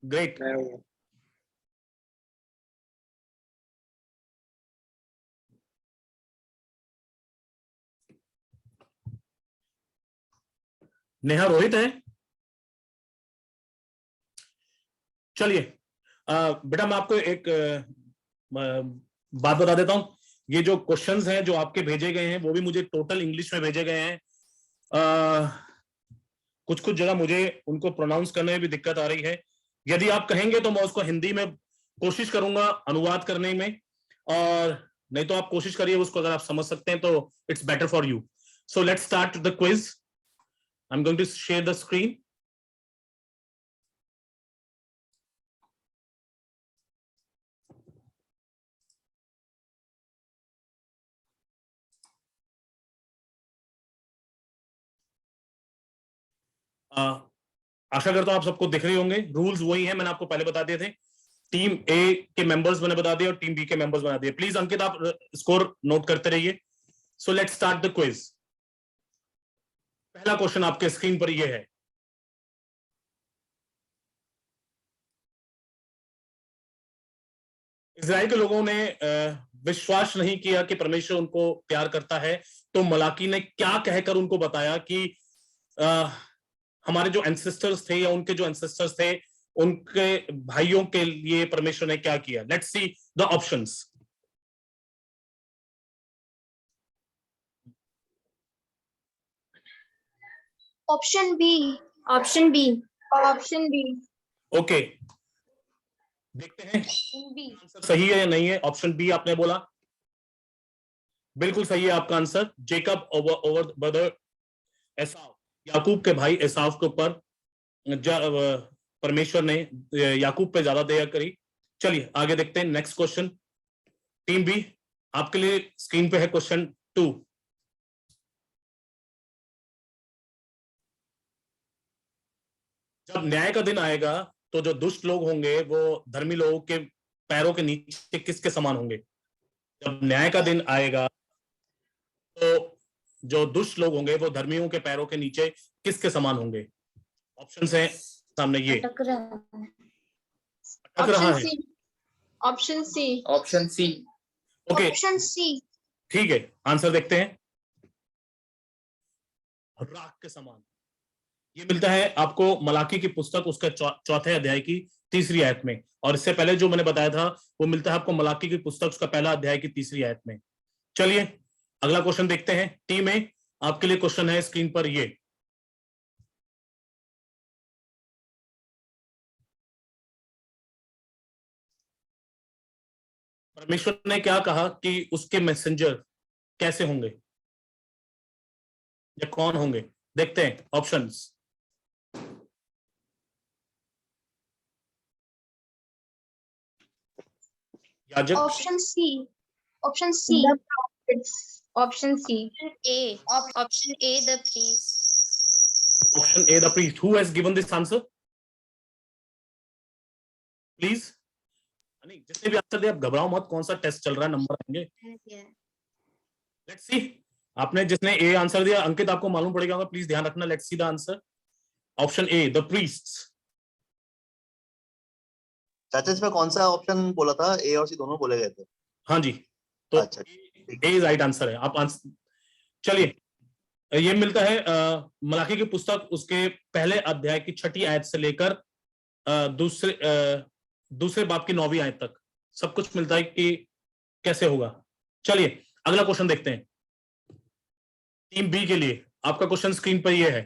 Great. Neha Rohit है। चलिए बेटा मैं आपको एक बात बता देता हूं। ये जो क्वेश्चंस हैं जो आपके भेजे गए हैं वो भी मुझे टोटल इंग्लिश में भेजे गए हैं। कुछ कुछ जगह मुझे उनको प्रोनाउंस करने में भी दिक्कत आ रही है। यदि आप कहेंगे तो मैं उसको हिंदी में कोशिश करूंगा अनुवाद करने में, और नहीं तो आप कोशिश करिए उसको, अगर आप समझ सकते हैं तो it's better for you. So let's start the quiz. I am going to share the screen. आशा करता हूं आप सबको दिख रहे होंगे। रूल्स वही है, मैंने आपको पहले बता दिए थे। टीम ए के मेंबर्स मैंने बता दिए और टीम बी के मेंबर्स बता दिए। प्लीज अंकित आप स्कोर नोट करते रहिए। सो लेट्स स्टार्ट द क्विज। पहला क्वेश्चन आपके स्क्रीन पर यह है, इजराइल के लोगों ने विश्वास नहीं किया कि परमेश्वर उनको प्यार करता है, तो मलाकी ने क्या कहकर उनको बताया कि हमारे जो एंसेस्टर्स थे या उनके जो एंसेस्टर्स थे उनके भाइयों के लिए परमेश्वर ने क्या किया। Let's see the options. Option B. Option B. Option B. Okay, देखते हैं बी। आंसर सही है या नहीं है। ऑप्शन बी आपने बोला, बिल्कुल सही है आपका आंसर। जेकब ओवर ब्रदर एसाव, याकूब के भाई एसाव के ऊपर परमेश्वर ने याकूब पे ज्यादा दया करी। चलिए आगे देखते हैं नेक्स्ट क्वेश्चन। टीम बी आपके लिए स्क्रीन पे है क्वेश्चन 2। जब न्याय का दिन आएगा तो जो दुष्ट लोग होंगे वो धर्मी लोगों के पैरों के नीचे किसके समान होंगे? जब न्याय का दिन आएगा तो जो दुष्ट लोग होंगे वो धर्मियों के पैरों के नीचे किसके समान होंगे? ऑप्शंस हैं सामने, ये अटक रहा है। Option C. Option C. Okay option C. ठीक है, आंसर देखते हैं। राख के समान, ये मिलता है आपको मलाकी की पुस्तक उसके चौथे अध्याय की 3री आयत में, और इससे पहले जो मैंने बताया था वो मिलता है आपको मलाकी की पुस्तक उसका पहला अध्याय की 3री आयत में। चलिए अगला क्वेश्चन देखते हैं। टीम में आपके लिए क्वेश्चन है स्क्रीन पर, ये परमेश्वर ने क्या कहा कि उसके मैसेंजर कैसे होंगे या कौन होंगे? देखते हैं ऑप्शंस। याजक, option C, option C, The prophets. Option C. A, option A, the priest. Option A the priest. Who has given this answer please? नहीं, जिसने भी आंसर दिया आप घबराओ मत, कौन सा टेस्ट चल रहा है, नंबर आएंगे. Let's see. आपने जिसने ए आंसर दिया अंकित, आपको मालूम पड़ेगा, प्लीज ध्यान रखना. Let's see the answer. Option A the priests. चाचा इसमें कौन सा ऑप्शन बोला था? ए और सी दोनों बोले गए थे. हाँ जी, तो अच्छा, ए राइट आंसर है. आप आंसर, चलिए ये मिलता है मलाकी की पुस्तक उसके पहले अध्याय की 6ठी आयत से लेकर दूसरे बाब की 9वीं आयत तक सब कुछ मिलता है कि कैसे होगा. चलिए अगला क्वेश्चन देखते हैं. टीम बी के लिए आपका क्वेश्चन स्क्रीन पर ये है.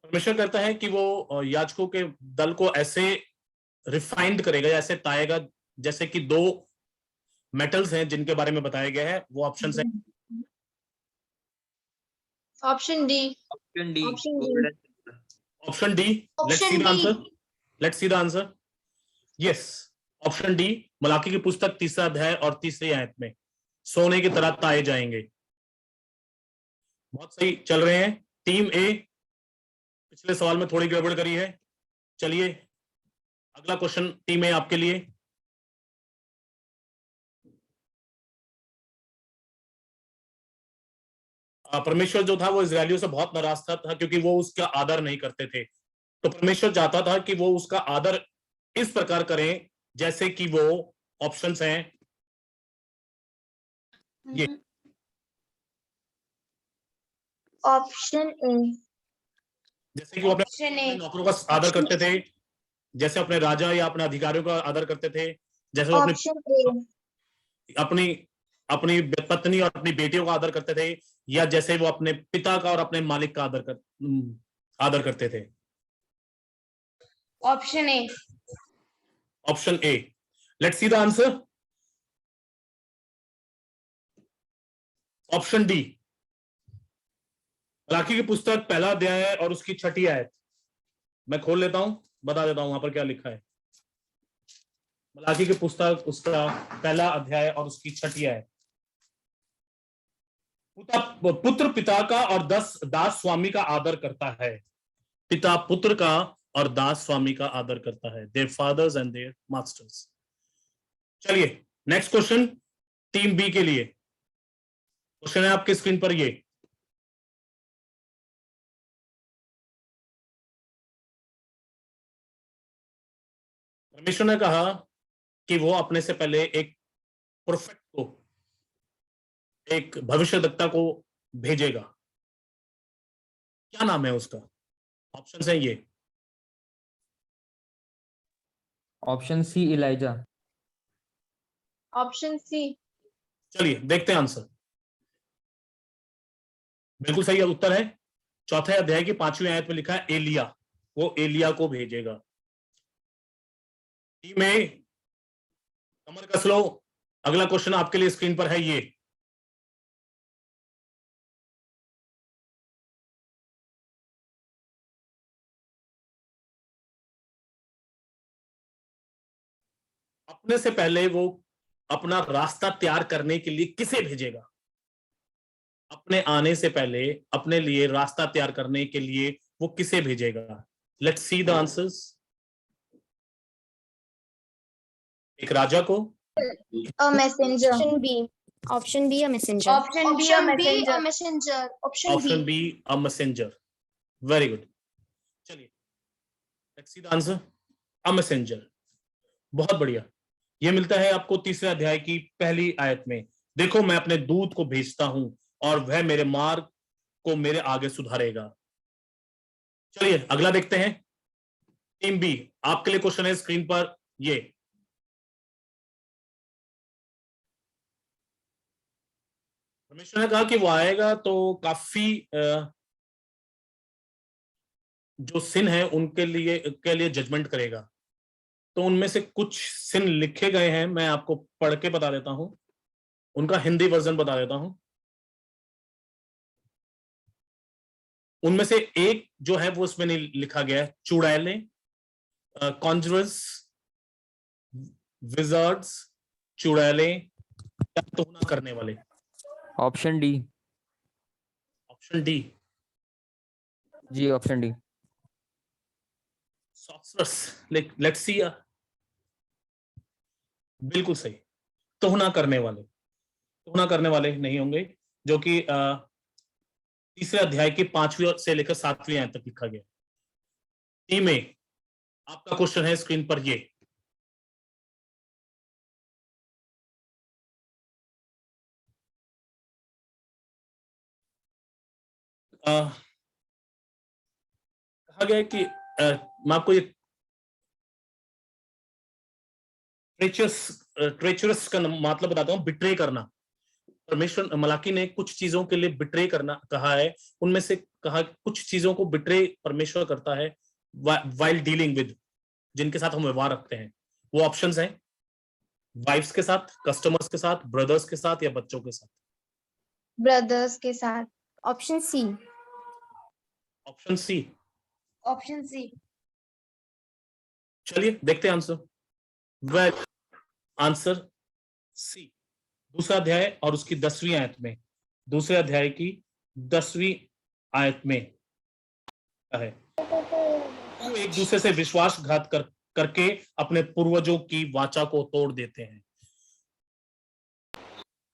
परमेश्वर कहता है कि वो याजकों के दल को ऐसे रिफाइंड करेगा, ऐसे ताएगा जैसे कि 2 मेटल्स हैं जिनके बारे में बताया गया है. वो ऑप्शंस हैं. Option D, option D, Option D. Golden. Option D. Let's see the answer. Let's see the answer. Yes, option D. Malachi की पुस्तक 3रा अध्याय और 3री आयत में सोने की तरह ताए जाएंगे. बहुत सही चल रहे हैं. टीम ए पिछले सवाल में थोड़ी गड़बड़ करी है. चलिए अगला क्वेश्चन टीम ए आपके लिए. परमेश्वर जो था वो इजरायलियों से बहुत नाराज था क्योंकि वो उसका आदर नहीं करते थे. तो परमेश्वर चाहता था कि वो उसका आदर इस प्रकार करें जैसे कि वो ऑप्शंस हैं ये. Option A. जैसे कि वो Option अपने A. नौकरों का आदर करते थे, जैसे अपने राजा या अपने अधिकारियों का आदर करते थे, जैसे वो Option A. अपनी अपनी पत्नी और अपनी बेटियों का आदर करते थे, या जैसे वो अपने पिता का और अपने मालिक का आदर करते थे. Option A. Option A. Let's see the answer. Option D. Malachi की पुस्तक पहला अध्याय और उसकी 6ठी आयत. मैं खोल लेता हूं, बता देता हूं वहां पर क्या लिखा है. मलाकी की पुस्तक उसका पहला अध्याय और उसकी 6ठी आयत. पुत्र पिता का और दास स्वामी का आदर करता है. पिता पुत्र का और दास स्वामी का आदर करता है. Their fathers and their masters. चलिए नेक्स्ट क्वेश्चन टीम बी के लिए. क्वेश्चन है आपके स्क्रीन पर ये. परमेश्वर ने कहा कि वो अपने से पहले एक प्रोफेट को, एक भविष्यद्वक्ता को भेजेगा. क्या नाम है उसका? ऑप्शन है ये. Option C, Elijah. Option C. चलिए देखते हैं आंसर. बिल्कुल सही उत्तर है. 4थे अध्याय की 5वीं आयत में लिखा है एलिया. वो एलिया को भेजेगा. टीम ए कमर कस लो. अगला क्वेश्चन आपके लिए स्क्रीन पर है ये. अपने से पहले वो अपना रास्ता तैयार करने के लिए किसे भेजेगा? अपने आने से पहले अपने लिए रास्ता तैयार करने के लिए वो किसे भेजेगा? Let's see the answers. एक राजा को. A messenger. Option B. Option B. A messenger. Option B, Option B, messenger. a messenger. Option option B. B a messenger. Very good. चलिए let's see the answer. A messenger. बहुत बढ़िया. ये मिलता है आपको 3रे अध्याय की पहली आयत में. देखो मैं अपने दूत को भेजता हूं और वह मेरे मार्ग को मेरे आगे सुधारेगा. चलिए अगला देखते हैं. टीम बी आपके लिए क्वेश्चन है स्क्रीन पर ये. परमेश्वर ने कहा कि वो आएगा तो काफी जो सिन है उनके लिए जजमेंट करेगा. तो उनमें से कुछ सिन लिखे गए हैं, मैं आपको पढ़ के बता देता हूं. उनका हिंदी वर्जन बता देता हूं. उनमें से एक जो है वो उसमें नहीं लिखा गया है, चुड़ैले, कॉन्जरर्स, विजर्ड्स, चुड़ैले या टोना करने वाले। Option D. ऑप्शन डी, जी option D. Sorcerers, let's see. बिल्कुल सही, टोना करने वाले। टोना करने वाले नहीं होंगे, जो कि तीसरे अध्याय की 5वीं से लेकर 7वीं आयत तक लिखा गया। टीम में आपका क्वेश्चन है स्क्रीन पर ये, कहा गया है कि मैं आपको ये ट्रेचरस का मतलब बताता हूं, बिट्रे करना। परमेश्वर मलाकी ने कुछ चीजों के लिए बिट्रे करना कहा है, उनमें से कहा कुछ चीजों को बिट्रे परमेश्वर करता है वाइल डीलिंग विद, जिनके साथ हम व्यवहार रखते हैं। वो ऑप्शंस हैं, वाइफ्स के साथ, कस्टमर्स के साथ, ब्रदर्स के साथ या बच्चों के साथ। ब्रदर्स के साथ। Option C. Option C. Option C. चलिए देखते हैं आंसर। Well, answer C. दूसरा अध्याय और उसकी 10वीं आयत में, दूसरे अध्याय की 10वीं आयत में है, वो एक दूसरे से विश्वासघात करके अपने पूर्वजों की वाचा को तोड़ देते हैं।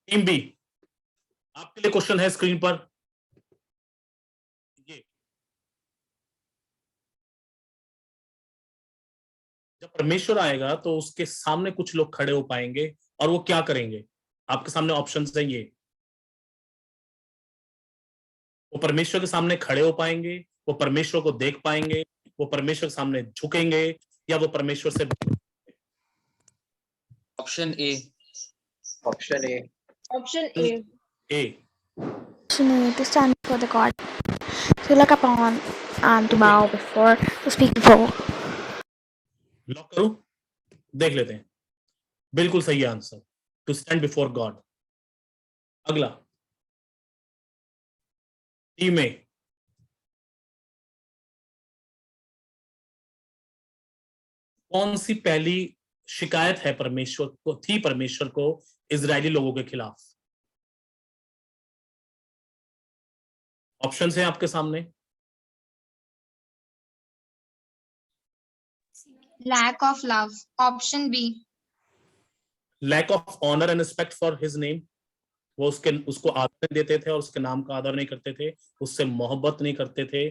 टीम बी, आपके लिए क्वेश्चन है स्क्रीन पर ये, जब परमेश्वर आएगा तो उसके सामने कुछ लोग खड़े हो पाएंगे और वो क्या करेंगे। आपके सामने ऑप्शंस हैं ये, वो परमेश्वर के सामने खड़े हो पाएंगे, वो परमेश्वर को देख पाएंगे, वो परमेश्वर के सामने झुकेंगे या वो परमेश्वर से। Option A. Option A. Option A. A. To stand before the God, to look upon and to bow before, to speak before. Lock करूं? देख लेते हैं। बिल्कुल सही answer, to stand before God. अगला, टी में कौन सी पहली शिकायत है परमेश्वर को इजरायली लोगों के खिलाफ। ऑप्शन है आपके सामने। Lack of love. Option B. Lack of honour and respect for his name, वो उसको आदर नहीं देते थे और उसके नाम का आदर नहीं करते थे, उससे मोहब्बत नहीं करते थे,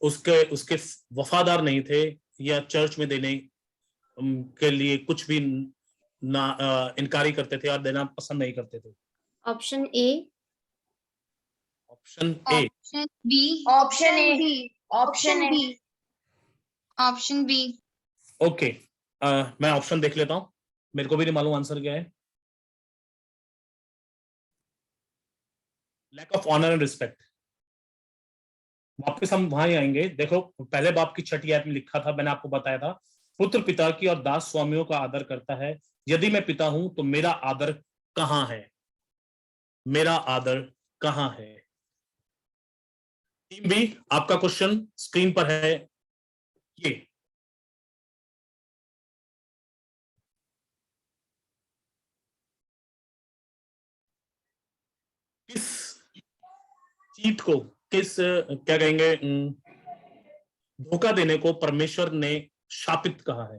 उसके वफादार नहीं थे, या चर्च में देने के लिए कुछ भी इनकारी करते थे और देना पसंद नहीं करते थे। Option A. Option A. Option B. Option A. Option B. Option B. Okay, मैं ऑप्शन देख लेता हूं, मेरे को भी नहीं मालूम आंसर क्या है। Lack of honour and respect. वापस हम वहां ही आएंगे। देखो, पहले बाप की 6ठी आयत में लिखा था, मैंने आपको बताया था, पुत्र पिता की और दास स्वामियों का आदर करता है। यदि मैं पिता हूं तो मेरा आदर कहां है, मेरा आदर कहां है। टीम बी, आपका क्वेश्चन स्क्रीन पर है ये, किस चीट को, किस क्या कहेंगे, धोखा देने को परमेश्वर ने शापित कहा है।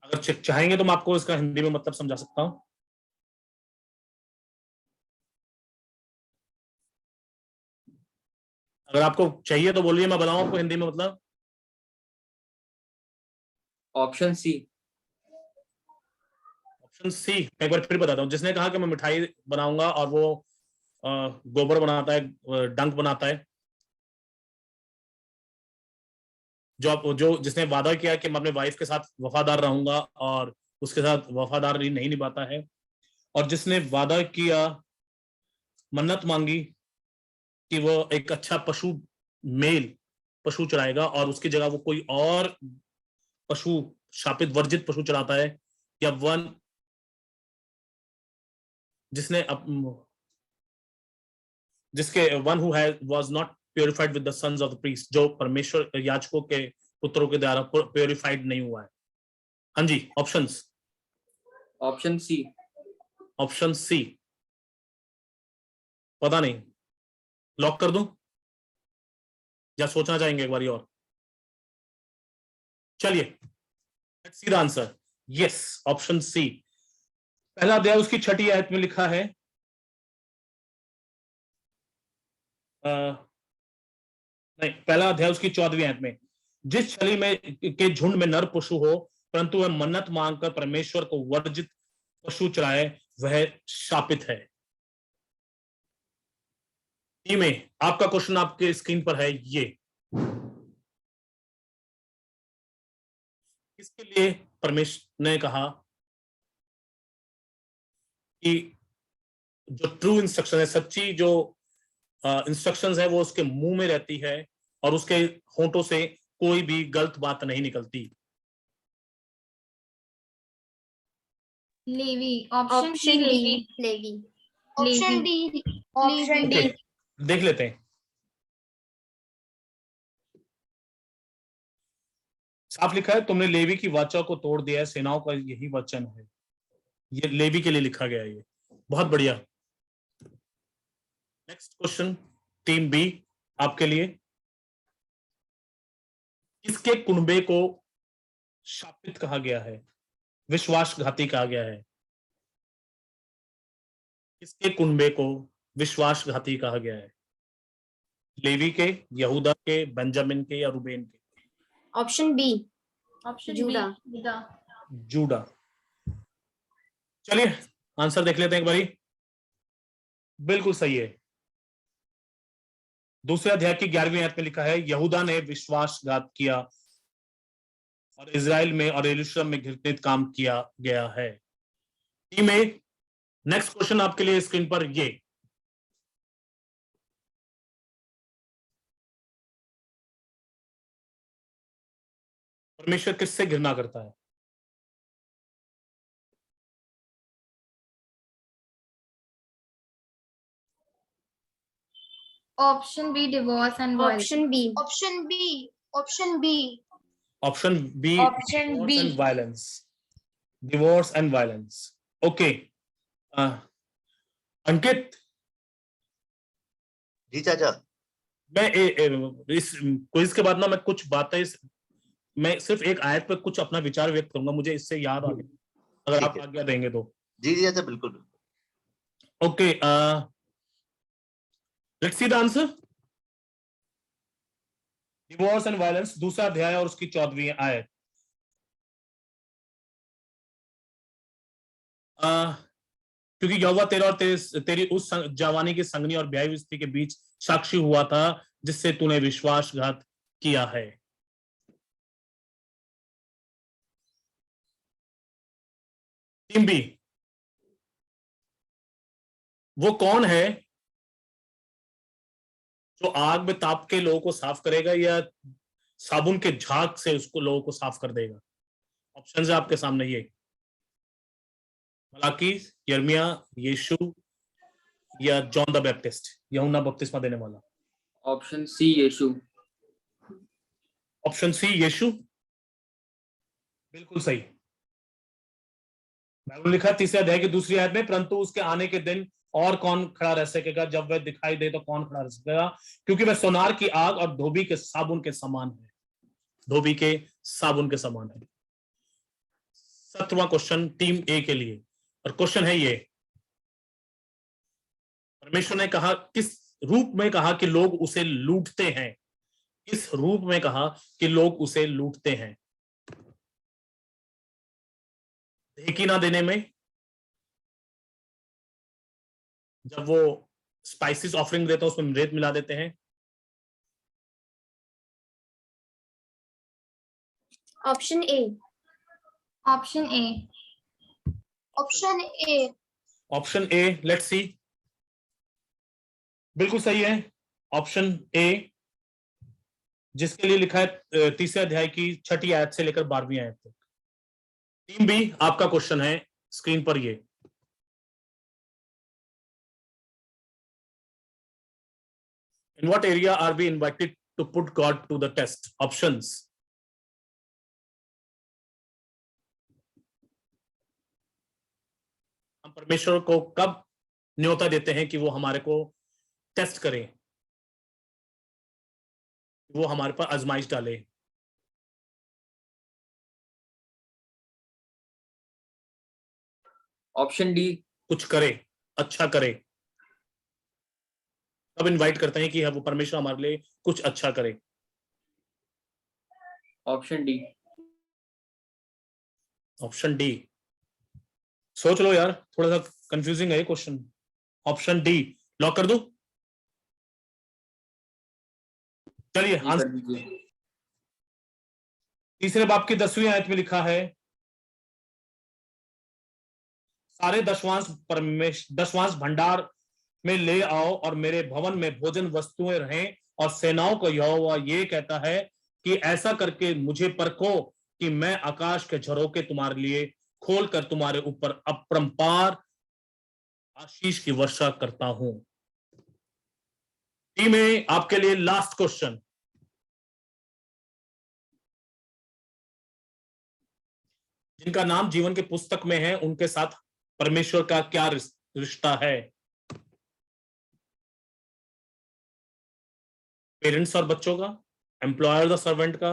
अगर चाहेंगे तो मैं आपको इसका हिंदी में मतलब समझा सकता हूं। अगर आपको चाहिए तो बोलिए, मैं बताऊं आपको हिंदी में मतलब। Option C. ऑप्शन सी, मैं एक बार फिर बताता हूं। जिसने कहा कि मैं मिठाई बनाऊंगा और वो गोबर बनाता है, डंक बनाता है, जो जिसने वादा किया कि मैं अपने वाइफ के साथ वफादार रहूंगा और उसके साथ वफादारी नहीं निभाता है, और जिसने वादा किया, मन्नत मांगी कि वो एक अच्छा पशु चराएगा और उसकी जगह वो कोई और पशु शापित वर्जित पशु चढ़ाता है, या वन जिसने जिसके one who was not purified with the sons of the priest, जो परमेश्वर याजकों के पुत्रों के द्वारा प्योरिफाइड नहीं हुआ है। हाँ जी, options. Option C. Option C पता नहीं, लॉक कर दूं या सोचना चाहेंगे एक बार और? चलिए, let's see the answer. Yes, option C. पहला अध्याय उसकी 6ठी आयत में लिखा है, नहीं, पहला अध्याय उसकी 14वीं आयत में, जिस छली में के झुंड में नर पशु हो परंतु वह मन्नत मांगकर परमेश्वर को वर्जित पशु चढ़ाए वह शापित है। में आपका क्वेश्चन आपके स्क्रीन पर है, ये इसके लिए परमेश्वर ने कहा कि जो ट्रू इंस्ट्रक्शन है, सच्ची जो इंस्ट्रक्शंस है वो उसके मुंह में रहती है और उसके होंठों से कोई भी गलत बात नहीं निकलती। Levi. Option C Levi. Levi. Option D. Option okay, D. देख लेते हैं। साफ लिखा है, तुमने लेवी की वाचा को तोड़ दिया है, सेनाओं का यही वचन है। ये लेवी के लिए लिखा गया है, ये बहुत बढ़िया। नेक्स्ट क्वेश्चन टीम बी आपके लिए। किसके कुनबे को शापित कहा गया है, विश्वासघाती कहा गया है? किसके कुनबे को विश्वासघाती कहा गया है? लेवी के, यहूदा के, बेंजामिन के या रूबेन के? Option B. Option Judah. Judah. चलिए आंसर देख लेते हैं एक बारी। बिल्कुल सही है। दूसरे अध्याय की 11वीं आयत में लिखा है, यहूदा ने विश्वासघात किया और इजराइल में और यरूशलेम में घृणित काम किया गया है। टीम ए, नेक्स्ट क्वेश्चन आपके लिए स्क्रीन पर, ये परमेश्वर किससे घृणा करता है? Option B divorce and Option B. Option B. Option B. Option B, Option B. And violence. Divorce and violence. Okay, Ankit, ji चाचा। मैं इस क्विज के बाद ना मैं कुछ बातें मैं सिर्फ एक आयत पर कुछ अपना विचार व्यक्त करूंगा, मुझे इससे याद आ गया, अगर आप आज्ञा देंगे तो। जी जी चाचा, बिल्कुल। Okay, let's see the answer. Divorce and violence, दूसरा अध्याय और उसकी 14वीं आयत। क्योंकि यहोवा तेरा और तेरी उस जवानी की संगनी और ब्याही स्त्री के बीच साक्षी हुआ था जिससे तूने विश्वासघात किया है। टीम बी, वो कौन है जो आग में ताप के लोगों को साफ करेगा या साबुन के झाग से उसको लोगों को साफ कर देगा? ऑप्शन है आपके सामने, ये मलाकी, यिर्मयाह, यीशु या जॉन द बैप्टिस्ट, यूहन्ना बपतिस्मा देने वाला। ऑप्शन सी यीशु। ऑप्शन सी यीशु, बिल्कुल सही। बाइबल लिखा 3 अध्याय की 2 आयत में, परंतु उसके आने के दिन और कौन खड़ा रह सकेगा? जब वह दिखाई दे तो कौन खड़ा रह सकेगा? क्योंकि वह सोनार की आग और धोबी के साबुन के समान है। धोबी के साबुन के समान है। 7वां क्वेश्चन टीम ए के लिए, और क्वेश्चन है ये, परमेश्वर ने कहा, किस रूप में कहा कि लोग उसे लूटते हैं? किस रूप में कहा कि लोग उसे लूटते हैं? ढेकी ना देने में, जब वो स्पाइसेस ऑफरिंग देता है उसमें रेत मिला देते हैं? Option A. Option A. Option A. Option A, let's see. बिल्कुल सही है, ऑप्शन ए, जिसके लिए लिखा है 3 अध्याय की 6ठी आयत से लेकर 12वीं आयत तक। टीम बी, आपका क्वेश्चन है स्क्रीन पर ये। In what area are we invited to put God to the test? Options. हम परमेश्वर को कब न्योता देते हैं कि वो हमारे को टेस्ट करे, वो हमारे पर आजमाइश डाले? ऑप्शन डी, कुछ करे, अच्छा करे। कब इनवाइट करते हैं कि वो परमेश्वर हमारे लिए कुछ अच्छा करे? Option D. Option D. सोच लो यार, थोड़ा सा कंफ्यूजिंग है ये क्वेश्चन। ऑप्शन डी लॉक कर दो? चलिए जी आंसर। कर दीजिए। तीसरे बाब की 10वीं आयत में लिखा है, सारे दशवांश भंडार में ले आओ और मेरे भवन में भोजन वस्तुएं रहें, और सेनाओं का यहोवा ये कहता है कि ऐसा करके मुझे परखो कि मैं आकाश के झरोखे तुम्हारे लिए खोलकर तुम्हारे ऊपर अपरंपार आशीष की वर्षा करता हूं। टीम ए, आपके लिए लास्ट क्वेश्चन। जिनका नाम जीवन के पुस्तक में है, उनके साथ परमेश्वर का क्या रिश्ता है? पेरेंट्स और बच्चों का, एम्प्लॉयर और सर्वेंट का,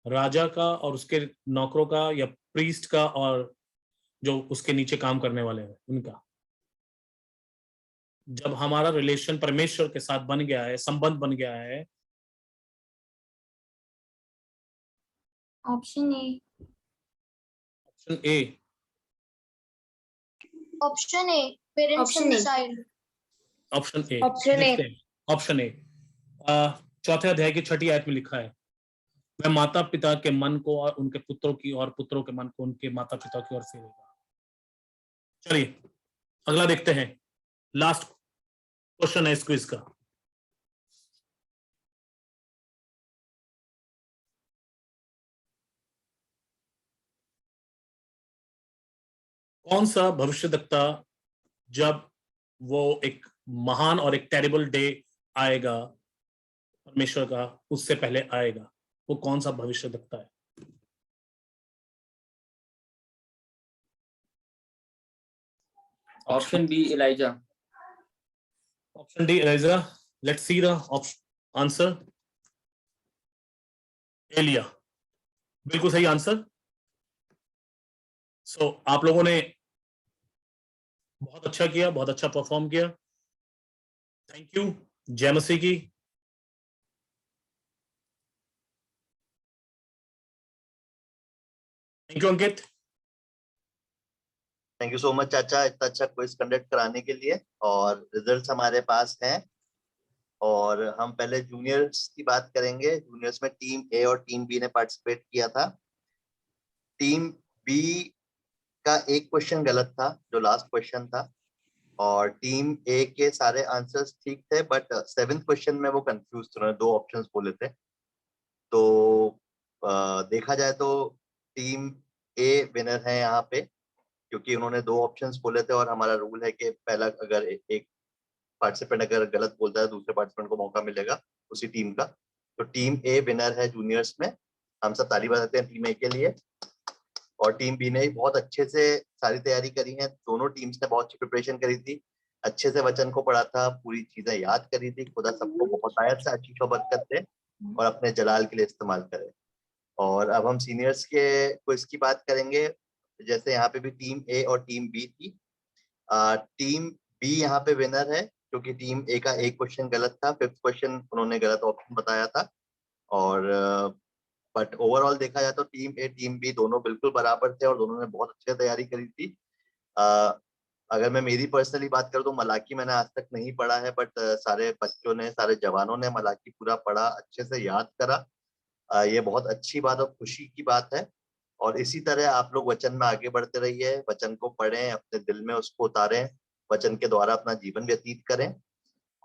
राजा का और उसके नौकरों का, या प्रीस्ट का और जो उसके नीचे काम करने वाले हैं उनका? जब हमारा रिलेशन परमेश्वर के साथ बन गया है, संबंध बन गया है। Option A. Option A. Option A, parents and child. Option A. Option A. Option ए। चौथे अध्याय की 6ठी आयत में लिखा है, वह माता पिता के मन को और उनके पुत्रों की, और पुत्रों के मन को उनके माता पिता की ओर फेरेगा। चलिए अगला देखते हैं, लास्ट क्वेश्चन है इस क्विज का। कौन सा भविष्यद्वक्ता जब वो एक महान और एक टेरिबल डे आएगा परमेश्वर का, उससे पहले आएगा, वो कौन सा भविष्यद्वक्ता है? Option B, Elijah. Option D, Elijah. Let's see the answer. एलिया, बिल्कुल सही आंसर। सो आप लोगों ने बहुत अच्छा किया, बहुत अच्छा परफॉर्म किया। Thank you. जय मसीह की। Thank you Ankit. Thank you so much चाचा, इतना अच्छा क्विज कंडक्ट कराने के लिए। और रिजल्ट्स हमारे पास हैं, और हम पहले जूनियर्स की बात करेंगे। जूनियर्स में टीम ए और टीम बी ने पार्टिसिपेट किया था। टीम बी का एक क्वेश्चन गलत था, जो लास्ट क्वेश्चन था, और टीम ए के सारे आंसर्स ठीक थे, बट 7th क्वेश्चन में वो कंफ्यूज थे, उन्होंने 2 ऑप्शंस बोले थे। तो देखा जाए तो टीम ए विनर है यहाँ पे, क्योंकि उन्होंने 2 ऑप्शंस बोले थे, और हमारा रूल है कि पहला अगर एक पार्टिसिपेंट अगर गलत बोलता है, दूसरे पार्टिसिपेंट को मौका मिलेगा उसी टीम का। तो टीम ए विनर है जूनियर्स में। हम सब ताली बजाते हैं टीम ए के लिए। और टीम बी ने भी बहुत अच्छे से सारी तैयारी करी है। दोनों टीम्स ने बहुत अच्छी प्रिपरेशन करी थी, अच्छे से वचन को पढ़ा था, पूरी चीजें याद करी थी। खुदा सबको बहुत आयत से आशीष और बरकत दे और अपने जलाल के लिए इस्तेमाल करे। और अब हम सीनियर्स के क्विज की बात करेंगे। जैसे यहाँ पे भी टीम ए और टीम बी थी। टीम बी यहाँ पे विनर है, क्योंकि टीम ए का एक क्वेश्चन गलत था, 5th क्वेश्चन उन्होंने गलत ऑप्शन बताया था। और बट ओवरऑल देखा जाए तो टीम ए टीम बी दोनों बिल्कुल बराबर थे, और दोनों ने बहुत अच्छी तैयारी करी थी। अगर मैं मेरी पर्सनली बात करूँ तो मलाकी मैंने आज तक नहीं पढ़ा है, बट सारे बच्चों ने, सारे जवानों ने मलाकी पूरा पढ़ा, अच्छे से याद करा। ये बहुत अच्छी बात और खुशी की बात है। और इसी तरह आप लोग वचन में आगे बढ़ते रहिए, वचन को पढ़ें, अपने दिल में उसको उतारें, वचन के द्वारा अपना जीवन व्यतीत करें।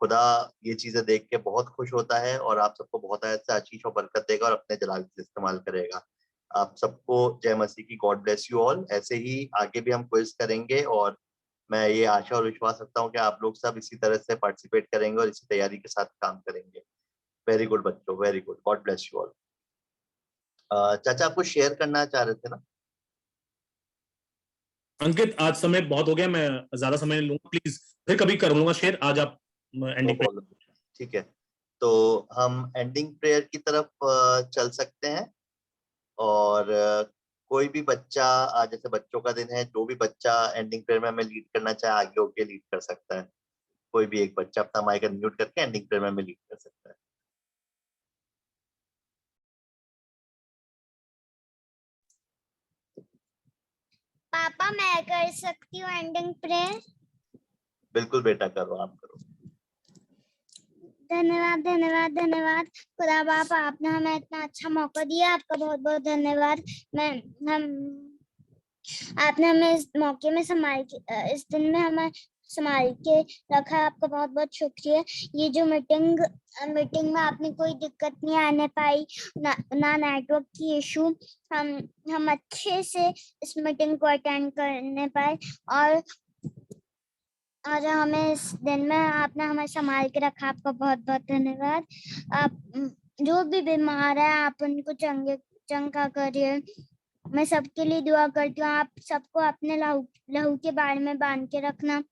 खुदा ये चीजें देख के बहुत खुश होता है, और आप सबको बहुत आयत से आशीष और बरकत देगा और अपने जलाल से इस्तेमाल करेगा। आप सबको जय मसीह की, गॉड ब्लेस यू ऑल। ऐसे ही आगे भी हम क्विज करेंगे और मैं ये आशा और विश्वास रखता हूँ कि आप लोग सब इसी तरह से पार्टिसिपेट करेंगे और इसी तैयारी के साथ काम करेंगे। वेरी गुड बच्चों, very good, God bless you all. चाचा आप कुछ शेयर करना चाह रहे थे ना? अंकित, आज समय बहुत हो गया, मैं ज्यादा समय नहीं लूंगा, प्लीज फिर कभी कर लूंगा शेयर। आज आप एंडिंग। ठीक है, तो हम एंडिंग प्रेयर की तरफ चल सकते हैं। और कोई भी बच्चा, जैसे बच्चों का दिन है, जो भी बच्चा एंडिंग प्रेयर में हमें लीड करना चाहे आगे होके लीड कर सकता है। कोई भी एक बच्चा अपना माइक अनम्यूट करके एंडिंग प्रेयर में हमें लीड कर सकता है। पापा मैं कर सकती हूँ एंडिंग प्रेयर? बिल्कुल बेटा, करो, आप करो। धन्यवाद धन्यवाद धन्यवाद खुदा बाप, आपने हमें इतना अच्छा मौका दिया, आपका बहुत बहुत धन्यवाद। आपने हमें इस मौके में इस दिन में हमें संभाल के रखा है, आपका बहुत बहुत शुक्रिया। ये जो मीटिंग में आपने कोई दिक्कत नहीं आने पाई, ना नेटवर्क की इशू, हम अच्छे से इस मीटिंग को अटेंड करने पाए और हमें इस दिन में आपने हमें संभाल के रखा, आपका बहुत बहुत धन्यवाद। आप जो भी बीमार है आप उनको चंगा करिए। मैं सबके लिए दुआ करती हूँ, आप सबको अपने लहू के बारे में बांध के रखना।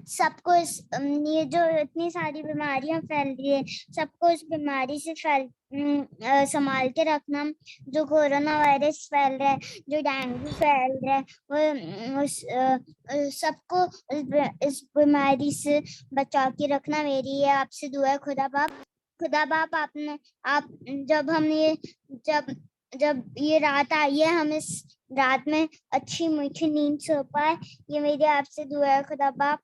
सबको ये जो इतनी सारी बीमारियां फैल रही है, सबको इस बीमारी से संभाल के रखना। जो कोरोना वायरस फैल रहा है, जो डेंगू फैल रहा है, वो सबको इस बीमारी से बचा के रखना मेरी ये आपसे दुआ है। खुदा बाप आप जब ये रात आई है, हम इस रात में अच्छी मीठी नींद सो पाए, ये मेरी आपसे दुआ है। खुदा बाप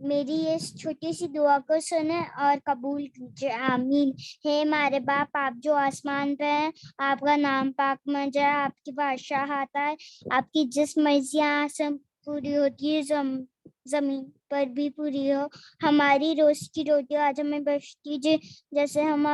मेरी इस छोटी सी दुआ को सुने और कबूल कीजिए, आमीन। हे हमारे बाप, आप जो आसमान पे हैं, आपका नाम पाक में जाए, आपकी बादशाह आता है, आपकी जिस मर्जी यहाँ से पूरी होती है जमीन पर भी पूरी हो। हमारी रोज की रोटी आज हमें बख्श दीजिए, जैसे हम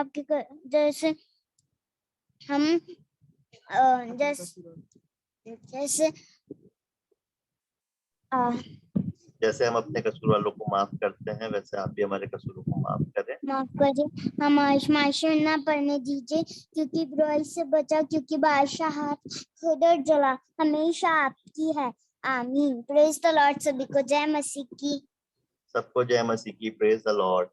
अपने कसूर वालों को माफ करते हैं, वैसे आप भी हमारे कसूरों को माफ करें। माफ करें, हम आजमाइश में ना पड़ने दीजिए, क्योंकि बुराई से बचा, क्योंकि बादशाह खुद और जला हमेशा आपकी है, आमीन। Praise the Lord. सभी को जय मसीह की। सबको जय मसीह की। Praise the Lord.